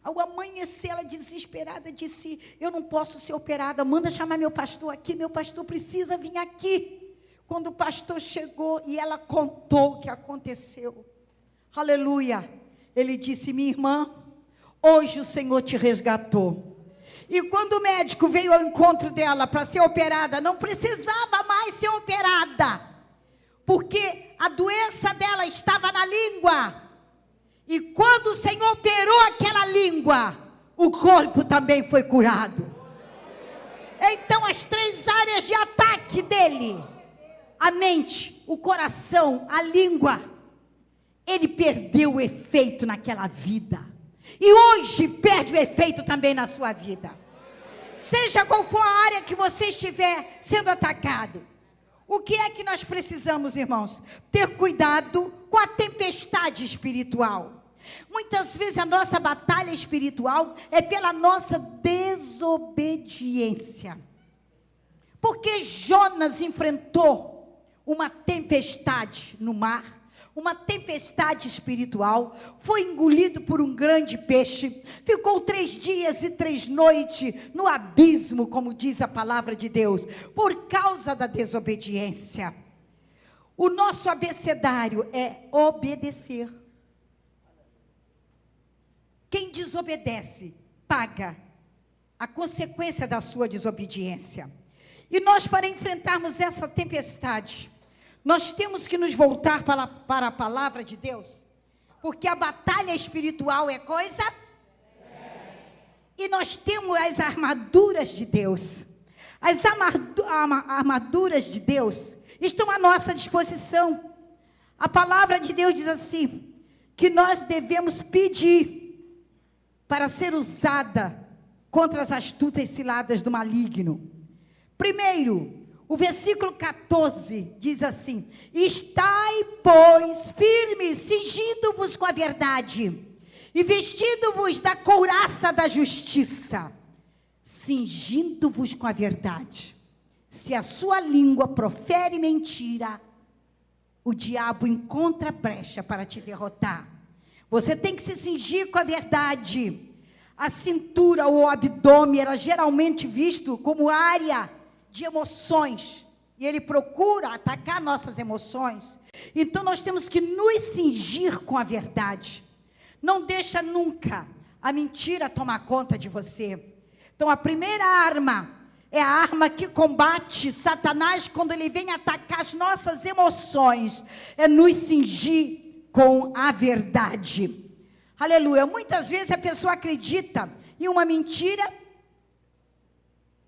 Ao amanhecer, ela desesperada disse: eu não posso ser operada, manda chamar meu pastor aqui, meu pastor precisa vir aqui. Quando o pastor chegou e ela contou o que aconteceu, aleluia, ele disse: minha irmã, hoje o Senhor te resgatou. E quando o médico veio ao encontro dela para ser operada, não precisava mais ser operada, porque a doença dela estava na língua. E quando o Senhor operou aquela língua, o corpo também foi curado. Então, as 3 áreas de ataque dele, a mente, o coração, a língua, ele perdeu o efeito naquela vida. E hoje perde o efeito também na sua vida. Seja qual for a área que você estiver sendo atacado. O que é que nós precisamos, irmãos? Ter cuidado com a tempestade espiritual. Muitas vezes a nossa batalha espiritual é pela nossa desobediência. Porque Jonas enfrentou uma tempestade no mar, uma tempestade espiritual, foi engolido por um grande peixe, ficou 3 dias e 3 noites no abismo, como diz a palavra de Deus, por causa da desobediência. O nosso abecedário é obedecer. Quem desobedece, paga a consequência da sua desobediência. E nós, para enfrentarmos essa tempestade, nós temos que nos voltar para a palavra de Deus, porque a batalha espiritual é coisa e nós temos as armaduras de Deus. As armaduras de Deus estão à nossa disposição. A palavra de Deus diz assim, que nós devemos pedir para ser usada contra as astutas ciladas do maligno. Primeiro, o versículo 14 diz assim: estai, pois, firmes, cingindo-vos com a verdade, e vestindo-vos da couraça da justiça. Cingindo-vos com a verdade. Se a sua língua profere mentira, o diabo encontra brecha para te derrotar. Você tem que se cingir com a verdade. A cintura ou o abdômen era geralmente visto como área de emoções, e ele procura atacar nossas emoções. Então nós temos que nos cingir com a verdade. Não deixa nunca a mentira tomar conta de você. Então a primeira arma é a arma que combate Satanás quando ele vem atacar as nossas emoções, é nos cingir com a verdade. Aleluia. Muitas vezes a pessoa acredita em uma mentira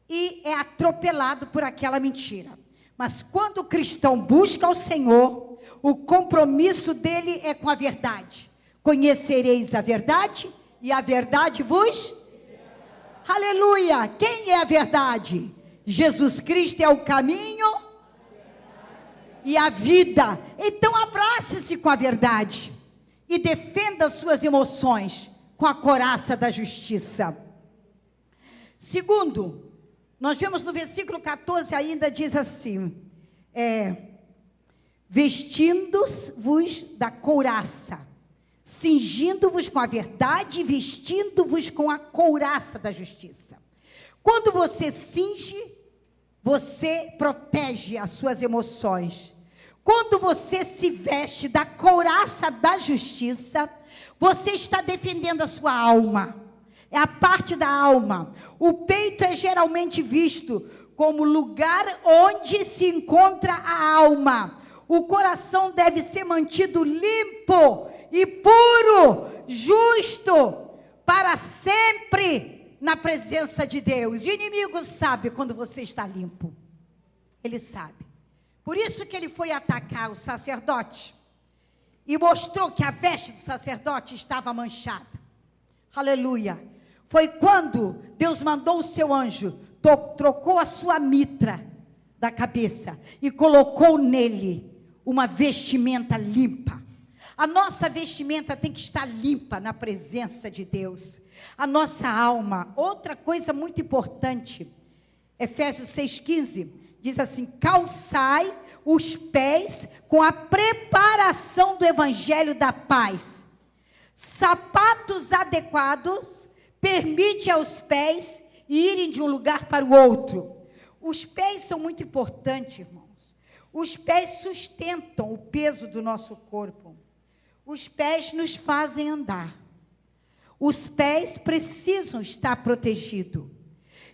e é atropelado por aquela mentira. Mas quando o cristão busca o Senhor, o compromisso dele é com a verdade. Conhecereis a verdade e a verdade vos... Aleluia! Quem é a verdade? Jesus Cristo é o caminho e a vida. Então abrace-se com a verdade e defenda suas emoções com a couraça da justiça. Segundo, nós vemos no versículo 14 ainda diz assim, vestindo-vos da couraça, cingindo-vos com a verdade e vestindo-vos com a couraça da justiça. Quando você cinge, você protege as suas emoções. Quando você se veste da couraça da justiça, você está defendendo a sua alma. É a parte da alma. O peito é geralmente visto como lugar onde se encontra a alma. O coração deve ser mantido limpo e puro, justo, para sempre na presença de Deus. O inimigo sabe quando você está limpo. Ele sabe. Por isso que ele foi atacar o sacerdote e mostrou que a veste do sacerdote estava manchada. Aleluia. Foi quando Deus mandou o seu anjo, trocou a sua mitra da cabeça e colocou nele uma vestimenta limpa. A nossa vestimenta tem que estar limpa na presença de Deus. A nossa alma, outra coisa muito importante, Efésios 6,15, diz assim: calçai os pés com a preparação do evangelho da paz. Sapatos adequados permite aos pés irem de um lugar para o outro. Os pés são muito importantes, irmãos. Os pés sustentam o peso do nosso corpo. Os pés nos fazem andar. Os pés precisam estar protegidos.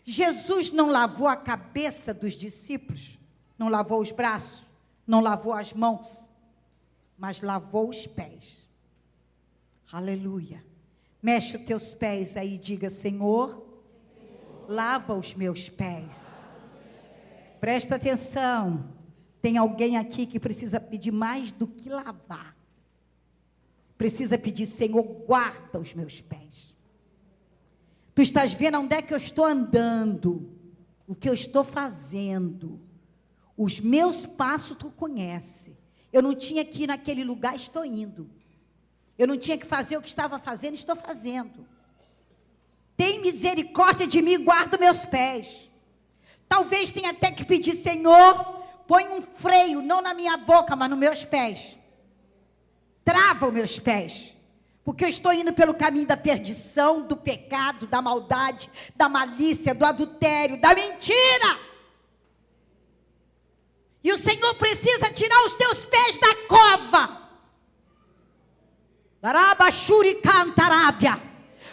Jesus não lavou a cabeça dos discípulos, não lavou os braços, não lavou as mãos, mas lavou os pés. Aleluia. Mexe os teus pés aí e diga: Senhor, lava os meus pés. Presta atenção. Tem alguém aqui que precisa pedir mais do que lavar. Precisa pedir: Senhor, guarda os meus pés. Tu estás vendo onde é que eu estou andando, o que eu estou fazendo. Os meus passos tu conhece. Eu não tinha que ir naquele lugar, estou indo. Eu não tinha que fazer o que estava fazendo, estou fazendo. Tem misericórdia de mim e guarda meus pés. Talvez tenha até que pedir: Senhor, põe um freio, não na minha boca, mas nos meus pés. Trava os meus pés. Porque eu estou indo pelo caminho da perdição, do pecado, da maldade, da malícia, do adultério, da mentira. E o Senhor precisa tirar os teus pés da cova.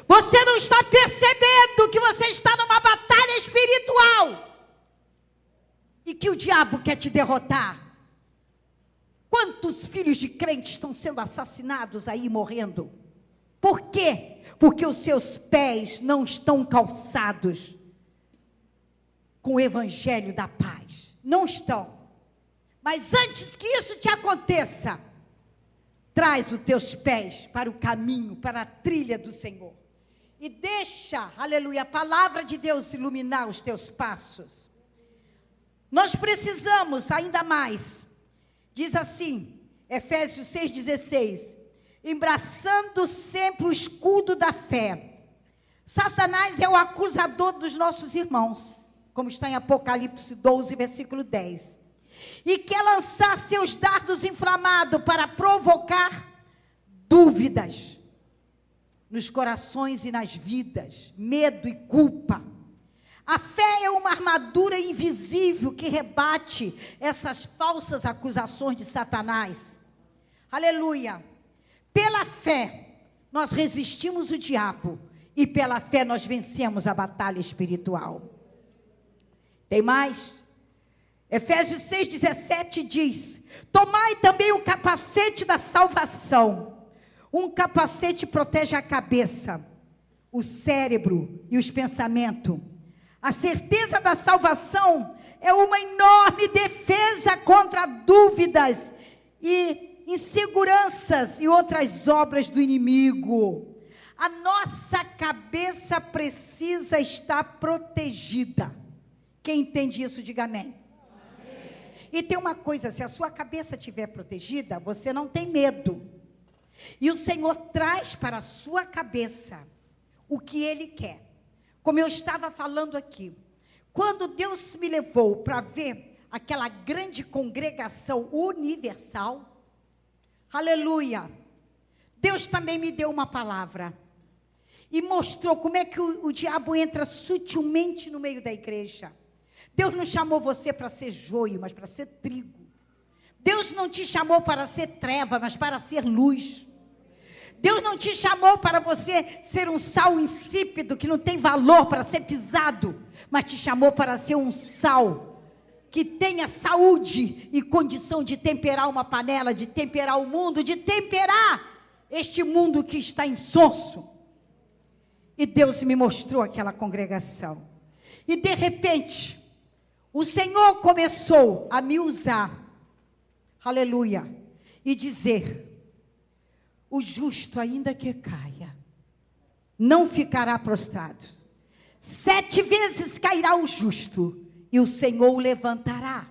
Você não está percebendo que você está numa batalha espiritual e que o diabo quer te derrotar. Quantos filhos de crentes estão sendo assassinados aí, morrendo? Por quê? Porque os seus pés não estão calçados com o evangelho da paz. Não estão. Mas antes que isso te aconteça, traz os teus pés para o caminho, para a trilha do Senhor. E deixa, aleluia, a palavra de Deus iluminar os teus passos. Nós precisamos ainda mais. Diz assim, Efésios 6,16. Embraçando sempre o escudo da fé. Satanás é o acusador dos nossos irmãos, como está em Apocalipse 12, versículo 10. E quer lançar seus dardos inflamados para provocar dúvidas nos corações e nas vidas, medo e culpa. A fé é uma armadura invisível que rebate essas falsas acusações de Satanás. Aleluia. Pela fé, nós resistimos o diabo. E pela fé, nós vencemos a batalha espiritual. Tem mais? Efésios 6,17 diz: tomai também o capacete da salvação. Um capacete protege a cabeça, o cérebro e os pensamentos. A certeza da salvação é uma enorme defesa contra dúvidas e inseguranças e outras obras do inimigo. A nossa cabeça precisa estar protegida. Quem entende isso, diga amém. Amém. E tem uma coisa: se a sua cabeça estiver protegida, você não tem medo. E o Senhor traz para a sua cabeça o que Ele quer. Como eu estava falando aqui, quando Deus me levou para ver aquela grande congregação universal, aleluia, Deus também me deu uma palavra e mostrou como é que o diabo entra sutilmente no meio da igreja. Deus não chamou você para ser joio, mas para ser trigo. Deus não te chamou para ser treva, mas para ser luz. Deus não te chamou para você ser um sal insípido, que não tem valor para ser pisado, mas te chamou para ser um sal que tenha saúde e condição de temperar uma panela, de temperar o mundo, de temperar este mundo que está insonso. E Deus me mostrou aquela congregação. E de repente, o Senhor começou a me usar, aleluia, e dizer: o justo, ainda que caia, não ficará prostrado. 7 vezes cairá o justo, e o Senhor o levantará.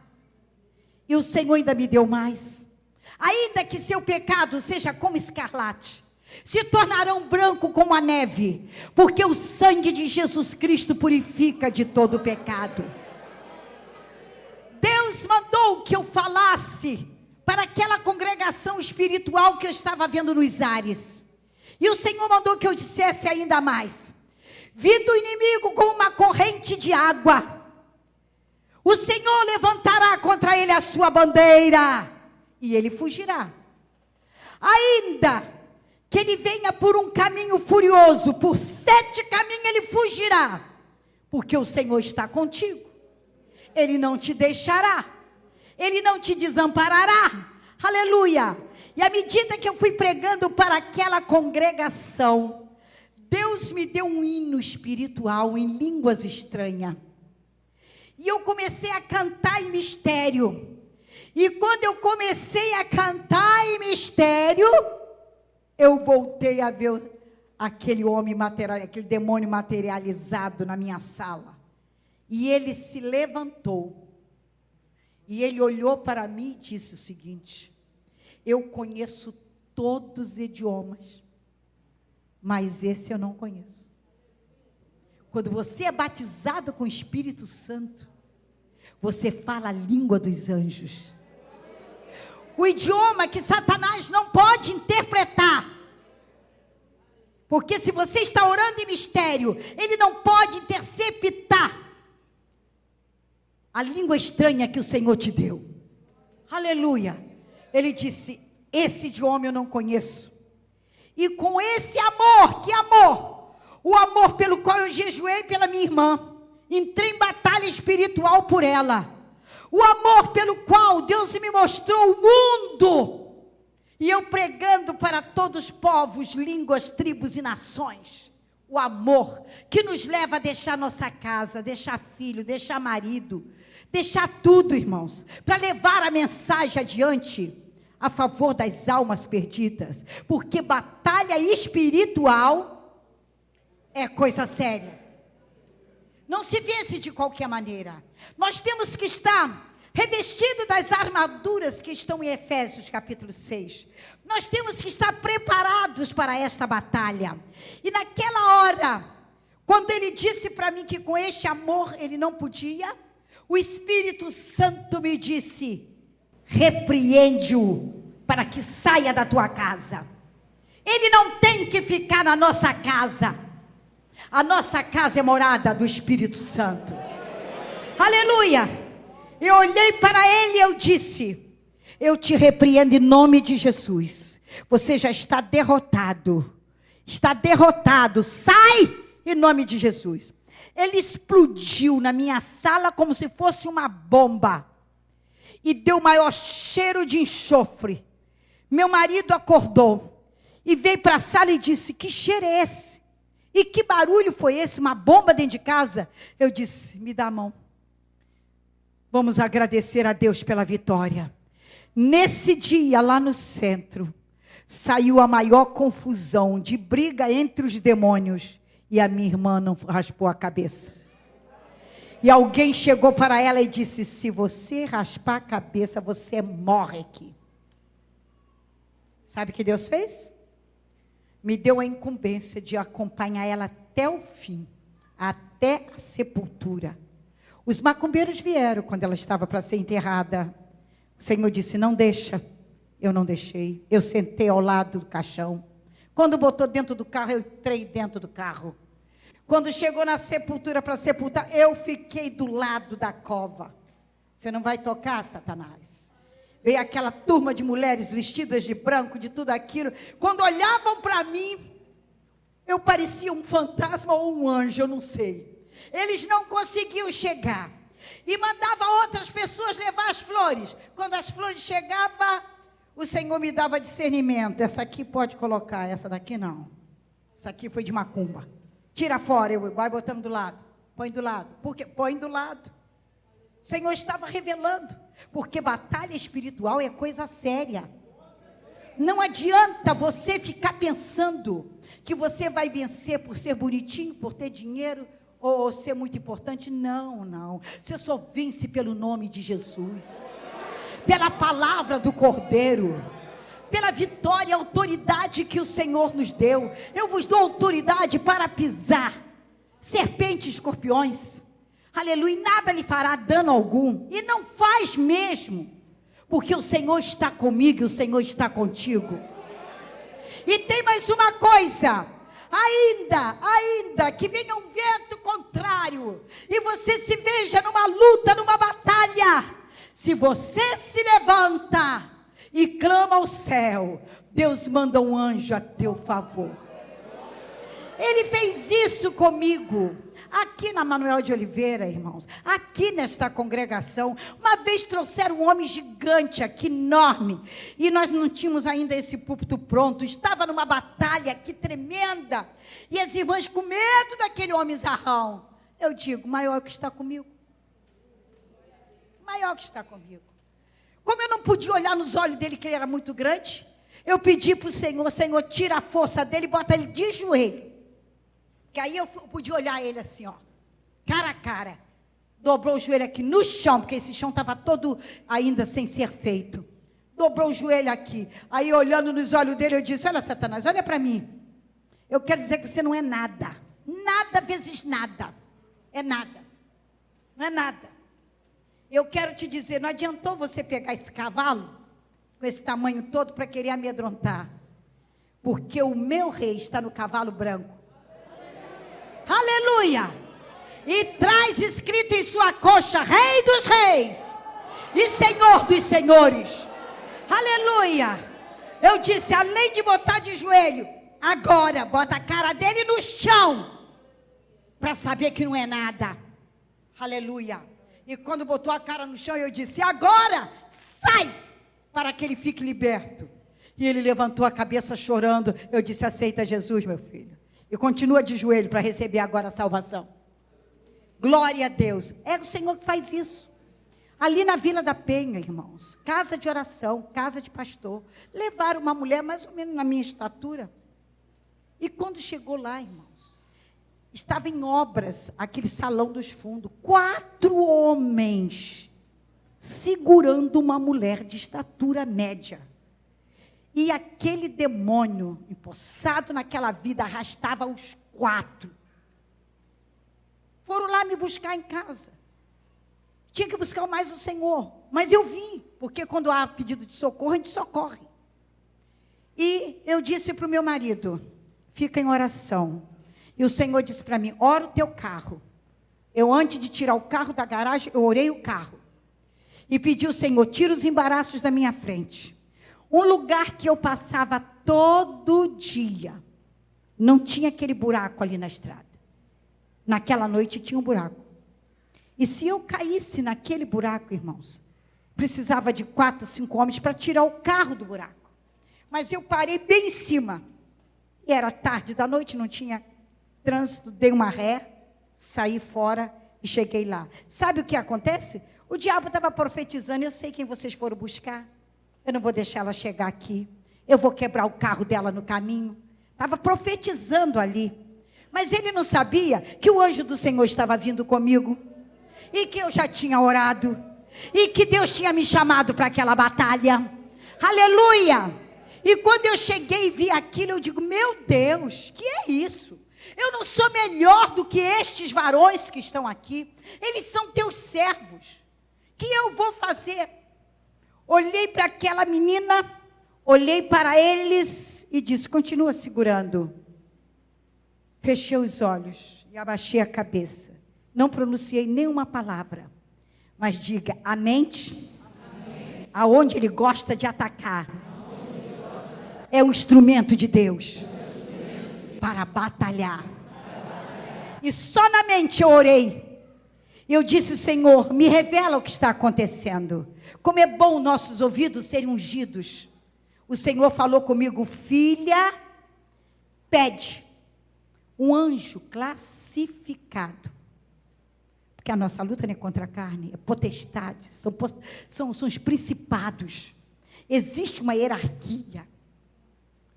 E o Senhor ainda me deu mais. Ainda que seu pecado seja como escarlate, se tornarão branco como a neve, porque o sangue de Jesus Cristo purifica de todo pecado. Deus mandou que eu falasse para aquela congregação espiritual que eu estava vendo nos ares. E o Senhor mandou que eu dissesse ainda mais: vi do inimigo como uma corrente de água. O Senhor levantará contra ele a sua bandeira, e ele fugirá. Ainda que ele venha por um caminho furioso, por 7 caminhos ele fugirá, porque o Senhor está contigo. Ele não te deixará, ele não te desamparará. Aleluia! E à medida que eu fui pregando para aquela congregação, Deus me deu um hino espiritual em línguas estranhas. E eu comecei a cantar em mistério. E quando eu comecei a cantar em mistério, eu voltei a ver aquele homem material, aquele demônio materializado na minha sala. E ele se levantou. E ele olhou para mim e disse o seguinte: eu conheço todos os idiomas, mas esse eu não conheço. Quando você é batizado com o Espírito Santo, você fala a língua dos anjos. O idioma que Satanás não pode interpretar. Porque se você está orando em mistério, ele não pode interceptar a língua estranha que o Senhor te deu. Aleluia. Ele disse: esse idioma eu não conheço. E com esse amor, que amor? O amor pelo qual eu jejuei pela minha irmã. Entrei em batalha espiritual por ela. O amor pelo qual Deus me mostrou o mundo. E eu pregando para todos os povos, línguas, tribos e nações. O amor que nos leva a deixar nossa casa, deixar filho, deixar marido, deixar tudo, irmãos, para levar a mensagem adiante a favor das almas perdidas. Porque batalha espiritual é coisa séria. Não se vence de qualquer maneira. Nós temos que estar revestidos das armaduras que estão em Efésios capítulo 6. Nós temos que estar preparados para esta batalha. E naquela hora, quando ele disse para mim que com este amor ele não podia, o Espírito Santo me disse: repreende-o para que saia da tua casa. Ele não tem que ficar na nossa casa. A nossa casa é morada do Espírito Santo. Aleluia! Eu olhei para ele e eu disse: eu te repreendo em nome de Jesus. Você já está derrotado. Está derrotado. Sai em nome de Jesus. Ele explodiu na minha sala como se fosse uma bomba. E deu maior cheiro de enxofre. Meu marido acordou e veio para a sala e disse: que cheiro é esse? E que barulho foi esse? Uma bomba dentro de casa? Eu disse: me dá a mão. Vamos agradecer a Deus pela vitória. Nesse dia, lá no centro, saiu a maior confusão de briga entre os demônios. E a minha irmã não raspou a cabeça. E alguém chegou para ela e disse: se você raspar a cabeça, você morre aqui. Sabe o que Deus fez? Me deu a incumbência de acompanhar ela até o fim, até a sepultura. Os macumbeiros vieram quando ela estava para ser enterrada. O Senhor disse: não deixa. Eu não deixei. Eu sentei ao lado do caixão. Quando botou dentro do carro, eu entrei dentro do carro. Quando chegou na sepultura para sepultar, eu fiquei do lado da cova. Você não vai tocar, Satanás. Veio aquela turma de mulheres vestidas de branco, de tudo aquilo. Quando olhavam para mim, eu parecia um fantasma ou um anjo, eu não sei. Eles não conseguiam chegar. E mandava outras pessoas levar as flores. Quando as flores chegavam, o Senhor me dava discernimento. Essa aqui pode colocar, essa daqui não. Essa aqui foi de macumba. Tira fora, eu vai botando do lado. Põe do lado. Por quê? Põe do lado. O Senhor estava revelando. Porque batalha espiritual é coisa séria. Não adianta você ficar pensando que você vai vencer por ser bonitinho, por ter dinheiro, ou ser muito importante. Não, não. Você só vence pelo nome de Jesus, pela palavra do Cordeiro, pela vitória e autoridade que o Senhor nos deu. Eu vos dou autoridade para pisar serpentes e escorpiões. Aleluia, e nada lhe fará dano algum. E não faz mesmo, porque o Senhor está comigo e o Senhor está contigo. E tem mais uma coisa. Ainda que venha um vento contrário e você se veja numa luta, numa batalha, se você se levanta e clama ao céu, Deus manda um anjo a teu favor. Ele fez isso comigo, aqui na Manuel de Oliveira, irmãos, aqui nesta congregação. Uma vez trouxeram um homem gigante aqui, enorme, e nós não tínhamos ainda esse púlpito pronto, estava numa batalha aqui tremenda, e as irmãs com medo daquele homem zarrão. Eu digo, maior que está comigo, maior que está comigo. Como eu não podia olhar nos olhos dele, que ele era muito grande, eu pedi para o Senhor, Senhor, tira a força dele e bota ele de joelho. Que aí eu podia olhar ele assim, ó, cara a cara. Dobrou o joelho aqui no chão, porque esse chão estava todo ainda sem ser feito. Dobrou o joelho aqui. Aí olhando nos olhos dele, eu disse, olha, Satanás, olha para mim. Eu quero dizer que você não é nada. Nada vezes nada. É nada. Não é nada. Eu quero te dizer, não adiantou você pegar esse cavalo, com esse tamanho todo, para querer amedrontar. Porque o meu rei está no cavalo branco. Aleluia! E traz escrito em sua coxa, Rei dos Reis e Senhor dos Senhores. Aleluia! Eu disse, além de botar de joelho, agora bota a cara dele no chão, para saber que não é nada. Aleluia! E quando botou a cara no chão, eu disse, agora sai, para que ele fique liberto. E ele levantou a cabeça chorando. Eu disse, aceita Jesus, meu filho. E continua de joelho para receber agora a salvação. Glória a Deus. É o Senhor que faz isso. Ali na Vila da Penha, irmãos, casa de oração, casa de pastor, levaram uma mulher mais ou menos na minha estatura. E quando chegou lá, irmãos, estava em obras aquele salão dos fundos, 4 homens segurando uma mulher de estatura média. E aquele demônio, empossado naquela vida, arrastava os 4. Foram lá me buscar em casa. Tinha que buscar mais o Senhor. Mas eu vim, porque quando há pedido de socorro, a gente socorre. E eu disse para o meu marido, fica em oração. E o Senhor disse para mim, ora o teu carro. Eu, antes de tirar o carro da garagem, eu orei o carro. E pedi ao Senhor, tira os embaraços da minha frente. Um lugar que eu passava todo dia, não tinha aquele buraco ali na estrada. Naquela noite tinha um buraco. E se eu caísse naquele buraco, irmãos, precisava de 4, 5 homens para tirar o carro do buraco. Mas eu parei bem em cima. E era tarde da noite, não tinha trânsito, dei uma ré, saí fora e cheguei lá. Sabe o que acontece? O diabo estava profetizando, eu sei quem vocês foram buscar. Eu não vou deixar ela chegar aqui. Eu vou quebrar o carro dela no caminho. Estava profetizando ali. Mas ele não sabia que o anjo do Senhor estava vindo comigo. E que eu já tinha orado. E que Deus tinha me chamado para aquela batalha. Aleluia! E quando eu cheguei e vi aquilo, eu digo, meu Deus, que é isso? Eu não sou melhor do que estes varões que estão aqui. Eles são teus servos. O que eu vou fazer? Olhei para aquela menina, olhei para eles e disse, continua segurando. Fechei os olhos e abaixei a cabeça. Não pronunciei nenhuma palavra. Mas diga, a mente, aonde ele gosta de atacar, é o instrumento de Deus para batalhar. E só na mente eu orei. Eu disse, Senhor, me revela o que está acontecendo. Como é bom nossos ouvidos serem ungidos. O Senhor falou comigo, filha, pede um anjo classificado. Porque a nossa luta não é contra a carne, é potestade, são os principados. Existe uma hierarquia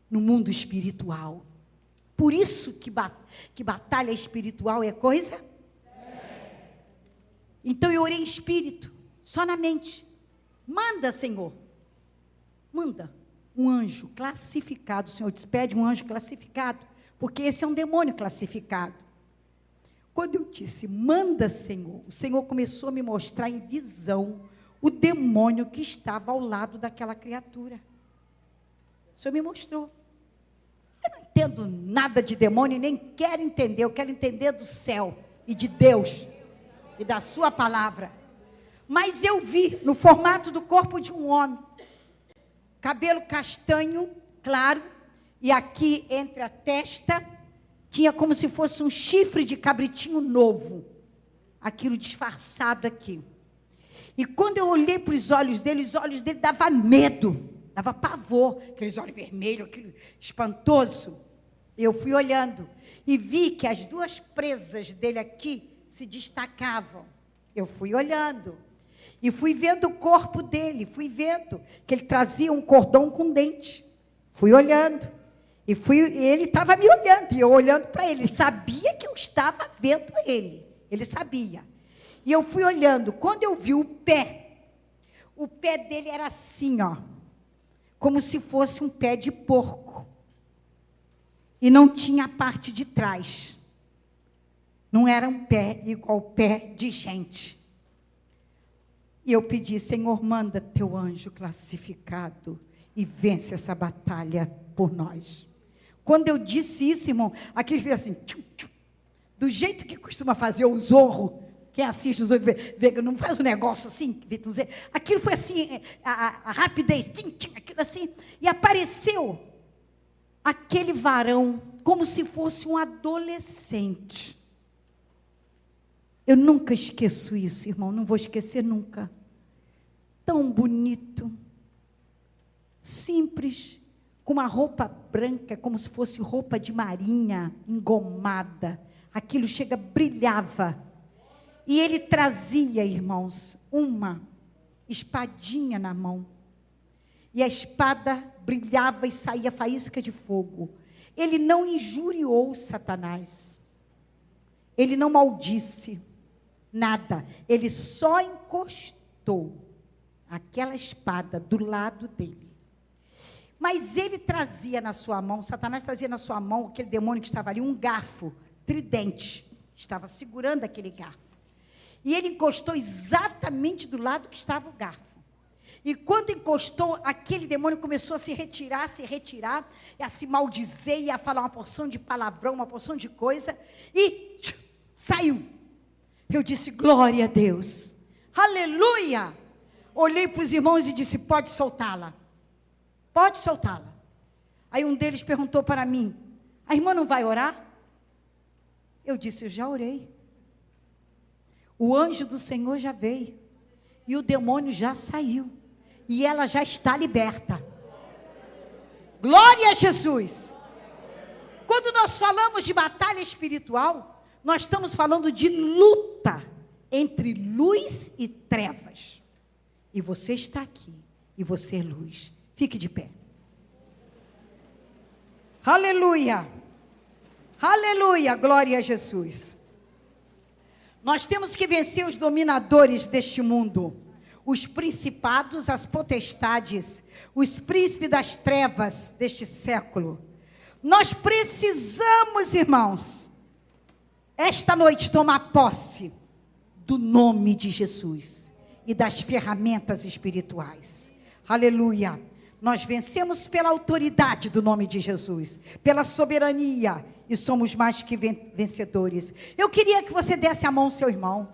no mundo espiritual. Por isso que batalha espiritual é coisa Então eu orei em espírito, só na mente. Manda, Senhor. Manda um anjo classificado. O Senhor te pede um anjo classificado, porque esse é um demônio classificado. Quando eu disse, manda, Senhor, o Senhor começou a me mostrar em visão o demônio que estava ao lado daquela criatura. O Senhor me mostrou. Eu não entendo nada de demônio e nem quero entender. Eu quero entender do céu e de Deus e da sua palavra. Mas eu vi no formato do corpo de um homem, cabelo castanho, claro, e aqui entre a testa tinha como se fosse um chifre de cabritinho novo, aquilo disfarçado aqui. E quando eu olhei para os olhos dele dava medo, dava pavor, aqueles olhos vermelhos, aquele espantoso. Eu fui olhando e vi que as duas presas dele aqui se destacavam. Eu fui olhando e fui vendo o corpo dele, fui vendo que ele trazia um cordão com dente. Fui olhando e ele estava me olhando e eu olhando para ele. Ele sabia que eu estava vendo ele, ele sabia. E eu fui olhando. Quando eu vi o pé dele era assim, ó, como se fosse um pé de porco. E não tinha a parte de trás. Não era um pé igual pé de gente. E eu pedi, Senhor, manda teu anjo classificado e vence essa batalha por nós. Quando eu disse isso, irmão, aquele fez assim, tchum, tchum, do jeito que costuma fazer o Zorro. Quem assiste os outros, não faz um negócio assim, aquilo foi assim, a rapidez, aquilo assim, e apareceu aquele varão, como se fosse um adolescente. Eu nunca esqueço isso, irmão, não vou esquecer nunca. Tão bonito, simples, com uma roupa branca, como se fosse roupa de marinha, engomada, aquilo brilhava. E ele trazia, irmãos, uma espadinha na mão. E a espada brilhava e saía faísca de fogo. Ele não injuriou Satanás. Ele não maldisse nada. Ele só encostou aquela espada do lado dele. Mas ele trazia na sua mão, Satanás trazia na sua mão, aquele demônio que estava ali, um garfo tridente. Estava segurando aquele garfo. E ele encostou exatamente do lado que estava o garfo. E quando encostou, aquele demônio começou a se retirar, e a se maldizer, e a falar uma porção de palavrão, uma porção de coisa, e saiu. Eu disse, glória a Deus, aleluia. Olhei para os irmãos e disse, pode soltá-la. Pode soltá-la. Aí um deles perguntou para mim, a irmã não vai orar? Eu disse, eu já orei. O anjo do Senhor já veio. E o demônio já saiu. E ela já está liberta. Glória a Jesus. Quando nós falamos de batalha espiritual, nós estamos falando de luta entre luz e trevas. E você está aqui. E você é luz. Fique de pé. Aleluia. Aleluia. Glória a Jesus. Nós temos que vencer os dominadores deste mundo, os principados, as potestades, os príncipes das trevas deste século. Nós precisamos, irmãos, esta noite tomar posse do nome de Jesus e das ferramentas espirituais. Aleluia. Nós vencemos pela autoridade do nome de Jesus, pela soberania, e somos mais que vencedores. Eu queria que você desse a mão ao seu irmão,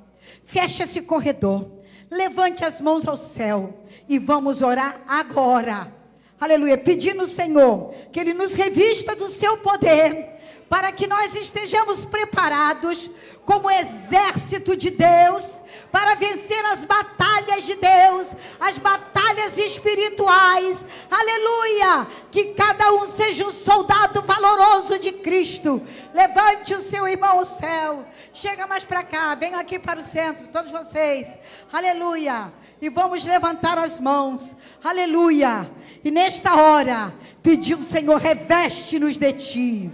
feche esse corredor, levante as mãos ao céu, e vamos orar agora, aleluia, pedindo ao Senhor, que Ele nos revista do seu poder, para que nós estejamos preparados, como exército de Deus, para vencer as batalhas de Deus, as batalhas espirituais, aleluia, que cada um seja um soldado valoroso de Cristo. Levante o seu irmão ao céu, chega mais para cá, venha aqui para o centro, todos vocês, aleluia, e vamos levantar as mãos, aleluia, e nesta hora, pedir ao Senhor, reveste-nos de Ti,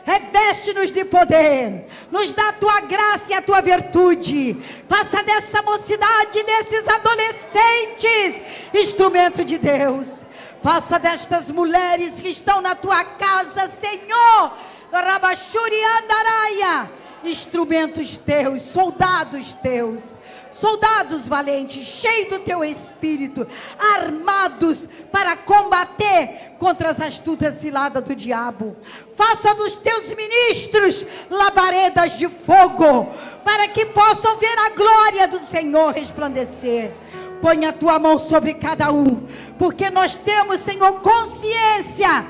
Reveste-nos de poder, nos dá a tua graça e a tua virtude. Faça dessa mocidade, desses adolescentes, instrumento de Deus. Faça destas mulheres que estão na tua casa, Senhor, Rabachuri Andaraia, instrumentos teus, soldados valentes, cheios do teu espírito, armados para combater contra as astutas ciladas do diabo. Faça dos teus ministros labaredas de fogo, para que possam ver a glória do Senhor resplandecer. Põe a tua mão sobre cada um, porque nós temos, Senhor, consciência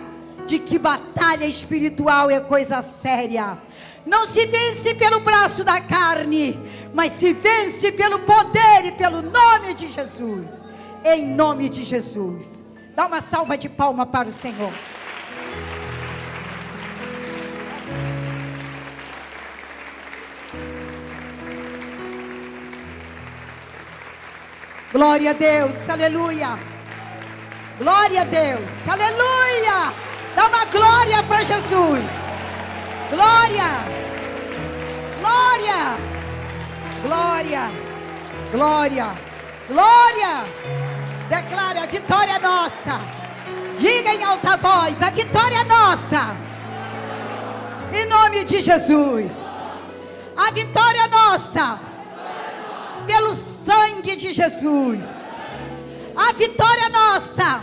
de que batalha espiritual é coisa séria. Não se vence pelo braço da carne, mas se vence pelo poder e pelo nome de Jesus. Em nome de Jesus. Dá uma salva de palmas para o Senhor. Glória a Deus, aleluia. Glória a Deus, aleluia. Dá uma glória para Jesus. Glória, glória, glória, glória, glória. Declare: a vitória é nossa. Diga em alta voz: a vitória é nossa. Em nome de Jesus. A vitória é nossa. Pelo sangue de Jesus. A vitória é nossa.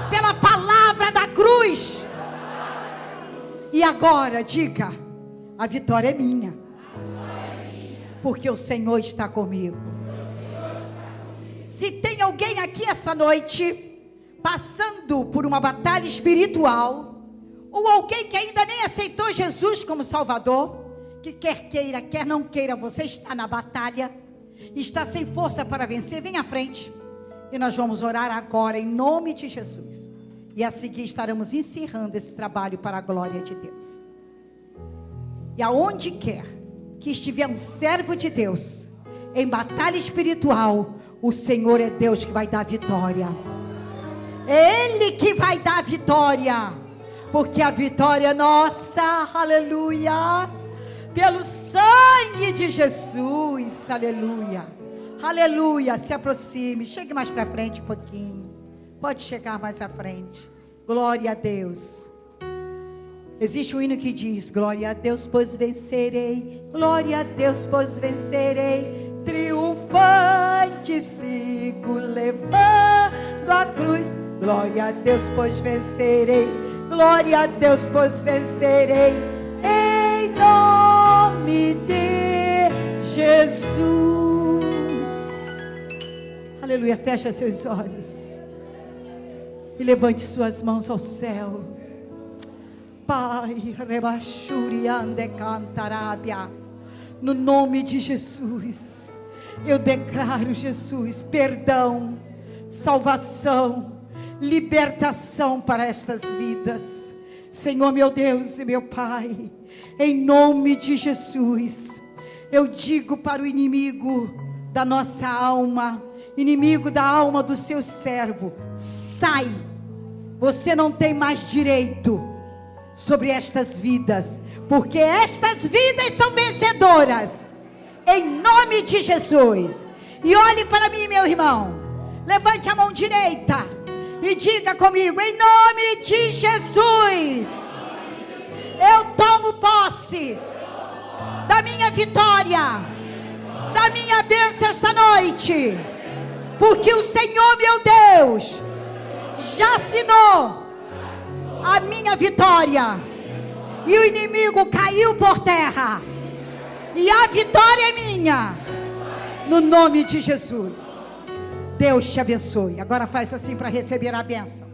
Pela palavra da cruz. E agora diga: a vitória é minha, porque o Senhor está comigo. Se tem alguém aqui essa noite passando por uma batalha espiritual, ou alguém que ainda nem aceitou Jesus como Salvador, que quer queira, quer não queira, você está na batalha, está sem força para vencer, vem à frente, e nós vamos orar agora em nome de Jesus. E a seguir estaremos encerrando esse trabalho para a glória de Deus. E aonde quer que estiver um servo de Deus em batalha espiritual, o Senhor é Deus que vai dar vitória. É Ele que vai dar vitória, porque a vitória é nossa, aleluia, pelo sangue de Jesus, aleluia, aleluia. Se aproxime, chegue mais para frente um pouquinho. Pode chegar mais à frente. Glória a Deus. Existe um hino que diz: glória a Deus, pois vencerei. Glória a Deus, pois vencerei. Triunfante sigo levando a cruz. Glória a Deus, pois vencerei. Glória a Deus, pois vencerei. Em nome de Jesus. Aleluia. Fecha seus olhos e levante suas mãos ao céu. Pai, rebachuriande cantarabia, no nome de Jesus, eu declaro, Jesus, perdão, salvação, libertação para estas vidas. Senhor, meu Deus e meu Pai, em nome de Jesus, eu digo para o inimigo da nossa alma, inimigo da alma do seu servo: sai. Você não tem mais direito sobre estas vidas, porque estas vidas são vencedoras, em nome de Jesus. E olhe para mim, meu irmão, levante a mão direita e diga comigo: em nome de Jesus, eu tomo posse da minha vitória, da minha bênção esta noite, porque o Senhor, meu Deus, já assinou a minha vitória, e o inimigo caiu por terra, e a vitória é minha, no nome de Jesus. Deus te abençoe. Agora faz assim para receber a bênção.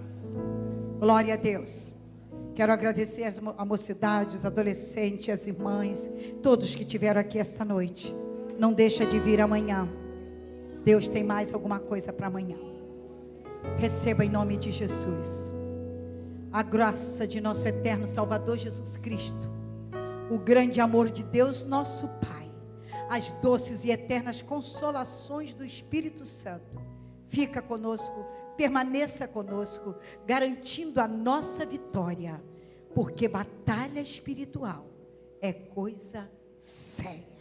Glória a Deus. Quero agradecer a mocidade, os adolescentes, as irmãs, todos que estiveram aqui esta noite. Não deixa de vir amanhã. Deus tem mais alguma coisa para amanhã. Receba em nome de Jesus a graça de nosso eterno Salvador Jesus Cristo, o grande amor de Deus nosso Pai, as doces e eternas consolações do Espírito Santo. Fica conosco, permaneça conosco, garantindo a nossa vitória. Porque batalha espiritual é coisa séria.